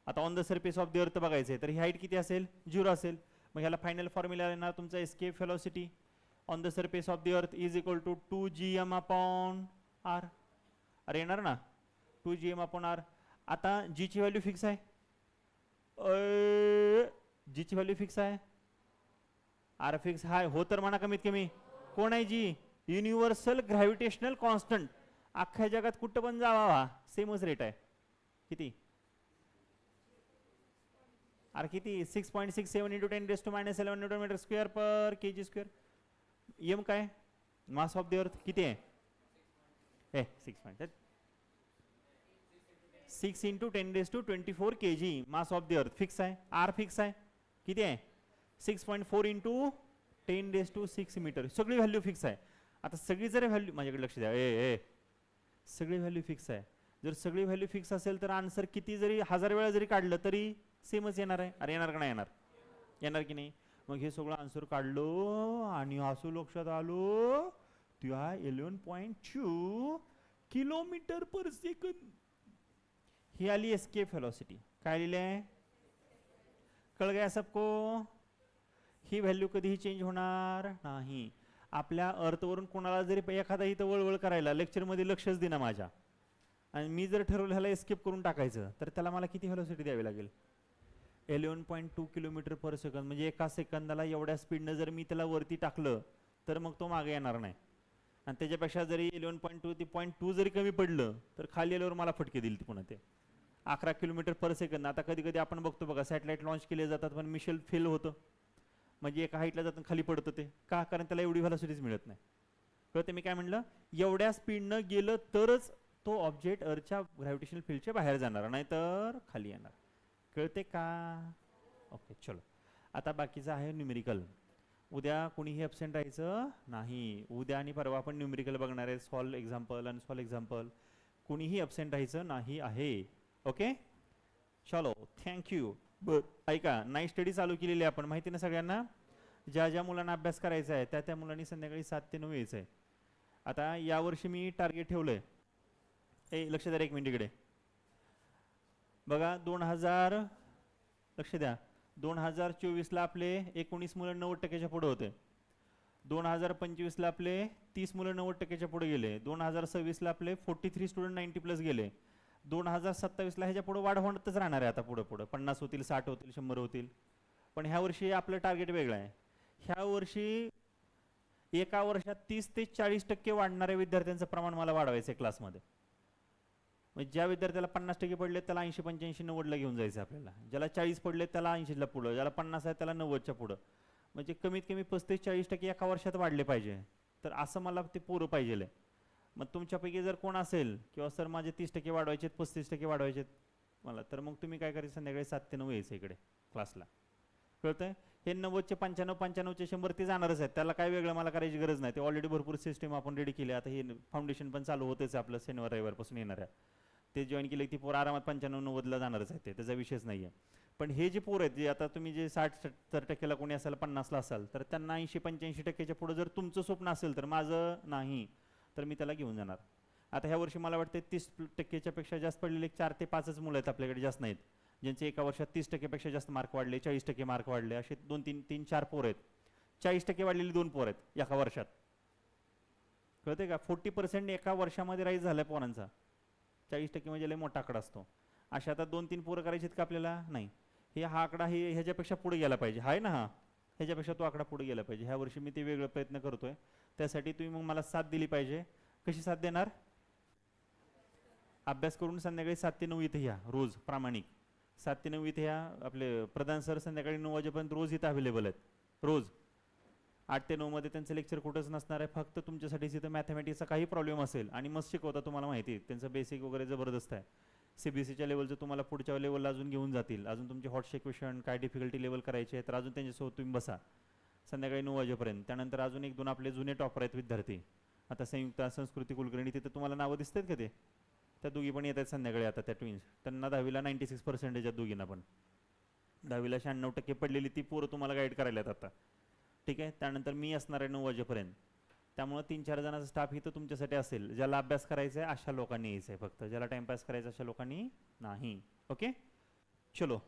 आता on the surface of the अर्थ बघायचं आहे, तर ही हाईट किती असेल, 0 असेल. मग ह्याला फायनल फॉर्म्युला येणार तुमचा escape velocity on the surface of the earth is equal to 2gm upon R. अरे येणार ना 2gm अपॉन आर. आता जी ची व्हॅल्यू फिक्स आहे, जी ची व्हॅल्यू फिक्स आहे, आर फिक्स हाय हो, तर म्हणा कमीत कमी कोण आहे जी, युनिव्हर्सल ग्रॅव्हिटेशनल कॉन्स्टंट. अख्ख्या जगात कुठं पण जावा सेमच रेट आहे. किती, अरे किती, 6.67 इंटू 10⁻⁻11 न्यूटन मीटर स्क्वेअर पर kg स्क्वेअर. एम काय, मास ऑफ द अर्थ किती आहे, 6 into 10⁻24 kg mass of the अर्थ फिक्स आहे. आर फिक्स आहे, किती आहे, 6.4 इंटू 10⁻6 मीटर. सगळी व्हॅल्यू फिक्स आहे. आता सगळी जर व्हॅल्यू, माझ्याकडे लक्ष द्या, सगळी व्हॅल्यू फिक्स आहे. जर सगळी व्हॅल्यू फिक्स असेल तर आन्सर किती जरी 1000 वेळा जरी काढलं तरी सेमच येणार आहे. अरे येणार का नाही येणार, येणार की नाही. मग हे सगळं आन्सर काढलो आणि असं लक्षात आलो त्या 11.2 किलोमीटर पर सेकंद ही आली एस्केप व्हेलॉसिटी. काय लिहिलं आहे, कळ गया सबको. ही व्हॅल्यू कधीही चेंज होणार नाही. आपल्या अर्थवरून कोणाला जरी एखादा इथं वळवळ करायला लेक्चरमध्ये लक्षच देना माझ्या, आणि मी जर ठरवलं ह्याला एस्केप करून टाकायचं, तर त्याला मला किती व्हेलॉसिटी द्यावी लागेल, 11.2 किलोमीटर पर सेकंद. म्हणजे एका सेकंदाला एवढ्या स्पीडनं जर मी त्याला वरती टाकलं तर मग तो मागे येणार नाही. आणि त्याच्यापेक्षा जरी 11.2 ते 0.2 जरी कमी पडलं तर खाली आल्यावर मला फटके दिल पुन्हा ते. 11 किलोमीटर पर सेकंद. आता कधी कधी आपण बघतो बघा सॅटेलाइट लॉन्च केले जातात पण मिशन फेल होतं, म्हणजे एका हाईटला जातं खाली पडतं ते का, कारण त्याला एवढी व्हेलॉसिटीज मिळत नाही. कळते मी काय म्हणलं, एवढ्या स्पीडनं गेलं तरच तो ऑब्जेक्ट अर्थच्या ग्रॅव्हिटेशनल फील्डच्या बाहेर जाणार, नाही तर खाली येणार. कळते का? ओके चलो. आता बाकीचं आहे न्यूमेरिकल. उद्या कोणीही ॲबसेंट राहायचं नाही. उद्या आणि परवा आपण न्यूमेरिकल बघणार आहे, सॉल्व एक्झाम्पल, अनसॉल्व एक्झाम्पल. कोणीही ॲबसेंट राहायचं नाही आहे. ओके चलो थँक्यू. ऐका, नाईट स्टडी चालू केलेली आहे आपण, माहिती ना सगळ्यांना. ज्या ज्या मुलांना अभ्यास करायचा आहे त्या त्या मुलांनी संध्याकाळी 7 ते 9 यायचं आहे. आता यावर्षी मी टार्गेट ठेवलं आहे, लक्ष द्या एक मिनिट इकडे बघा. 2000 लक्ष द्या, 2024ला आपले 19 मुलं 90% पुढे होते. 2025ला आपले 30 मुलं 90% पुढे गेले. 2026ला आपले 43 स्टुडंट 90+ गेले. 2027ला ह्याच्या पुढे वाढ होतच राहणार आहे. आता पुढे पुढे 50 होतील, 60 होतील, 100 होतील. पण ह्या वर्षी आपलं टार्गेट वेगळं आहे. ह्या वर्षी एका वर्षात 30 ते 40% वाढणाऱ्या विद्यार्थ्यांचं प्रमाण मला वाढवायचं आहे क्लासमध्ये. म्हणजे ज्या विद्यार्थ्याला 50% पडले त्याला 80, 85, 90ला घेऊन जायचं आपल्याला. ज्याला 40 पडले त्याला 80ला पुढं, ज्याला 50 आहे त्याला 90च्या पुढं. म्हणजे कमीत कमी 35-40% एका वर्षात वाढले पाहिजे. तर असं मला ते पोरं पाहिजे. मग तुमच्यापैकी जर कोण असेल किंवा सर माझे 30% वाढवायचे, 35% वाढवायचे मला, तर मग तुम्ही काय करायचं, संध्याकाळी 7 ते 9 यायचं इकडे क्लासला. कळतंय? हे 90चे 95, 95चे 100 ते जाणारच आहेत, त्याला काय वेगळं मला करायची गरज नाही. ते ऑलरेडी भरपूर सिस्टीम आपण रेडी केली. आता हे फाउंडेशन पण चालू होतेच आपलं शनिवार रविवारपासून येणाऱ्या. ते जॉईन केले की पोरं आरामात 95-90ला जाणारच आहे, त्याचा विषयच नाही आहे. पण हे जे पोरं आहेत जे आता तुम्ही जे 60-70%ला कोणी असाल, 50ला असाल, तर त्यांना 80-85%च्या पुढे जर तुमचं स्वप्न असेल तर माझं नाही, तर मी त्याला घेऊन जाणार. आता ह्या वर्षी मला वाटतं 30%च्या पेक्षा जास्त पडलेले 4 ते 5च मुलं आहेत आपल्याकडे, जास्त नाहीत. ज्यांचे एका वर्षात 30%पेक्षा जास्त मार्क वाढले, 40% मार्क वाढले, असे 2-3-4 पोरं आहेत. 40% वाढलेली 2 पोरं आहेत एका वर्षात. कळते का? 40% एका वर्षामध्ये राईज झालाय पोरांचा. 40% म्हणजे लय मोठा आकडा असतो. अशा आता 2-3 पोरं करायचे का आपल्याला? नाही. हा आकडा हे ह्याच्यापेक्षा पुढे गेला पाहिजे, आहे ना. ह्याच्यापेक्षा तो आकडा पुढे गेला पाहिजे. ह्या वर्षी मी ते वेगळं प्रयत्न करतोय. त्यासाठी तुम्ही मग मला साथ दिली पाहिजे. कशी साथ देणार? अभ्यास करून संध्याकाळी 7 ते 9 इथे या रोज, प्रामाणिक 7 ते 9 इथे या. आपले प्रधान सर संध्याकाळी 9 वाजेपर्यंत रोज इथं अवेलेबल आहेत. रोज 8 ते 9 मध्ये त्यांचं लेक्चर कुठंच नसणार आहे. फक्त तुमच्यासाठी तिथं मॅथमॅटिक्सचा काही प्रॉब्लेम असेल आणि मस्त शिकवता, तुम्हाला माहिती आहे त्यांचं बेसिक वगैरे जबरदस्त आहे. CBSEच्या लेवलचं तुम्हाला पुढच्या लेवलला अजून घेऊन जातील. अजून तुमचे हॉट क्वेश्चन काय डिफिकल्टी लेवल करायचे आहे तर अजून त्यांच्यासोबत तुम्ही बसा संध्याकाळी 9 वाजेपर्यंत. त्यानंतर अजून 1-2 आपले जुने टॉपर आहेत विद्यार्थी. आता संयुक्त संस्कृती कुलकर्णी, तिथं तुम्हाला नावं दिसतात का? ते त्या दोघी पण येत आहेत संध्याकाळी. आता त्या ट्विन्स, त्यांना 10वीला 96% आहेत दोघींना पण. 10वीला 96% पडलेली ती पोरं तुम्हाला गाईड करायला आहेत आता. ठीक आहे. त्यानंतर मी असणार आहे 9 वाजेपर्यंत. त्यामुळे 3-4 जणांचा स्टाफ इथं तुमच्यासाठी असेल. ज्याला अभ्यास करायचा आहे अशा लोकांनी यायचं आहे फक्त, ज्याला टाइमपास करायचा अशा लोकांनी नाही. ओके चलो.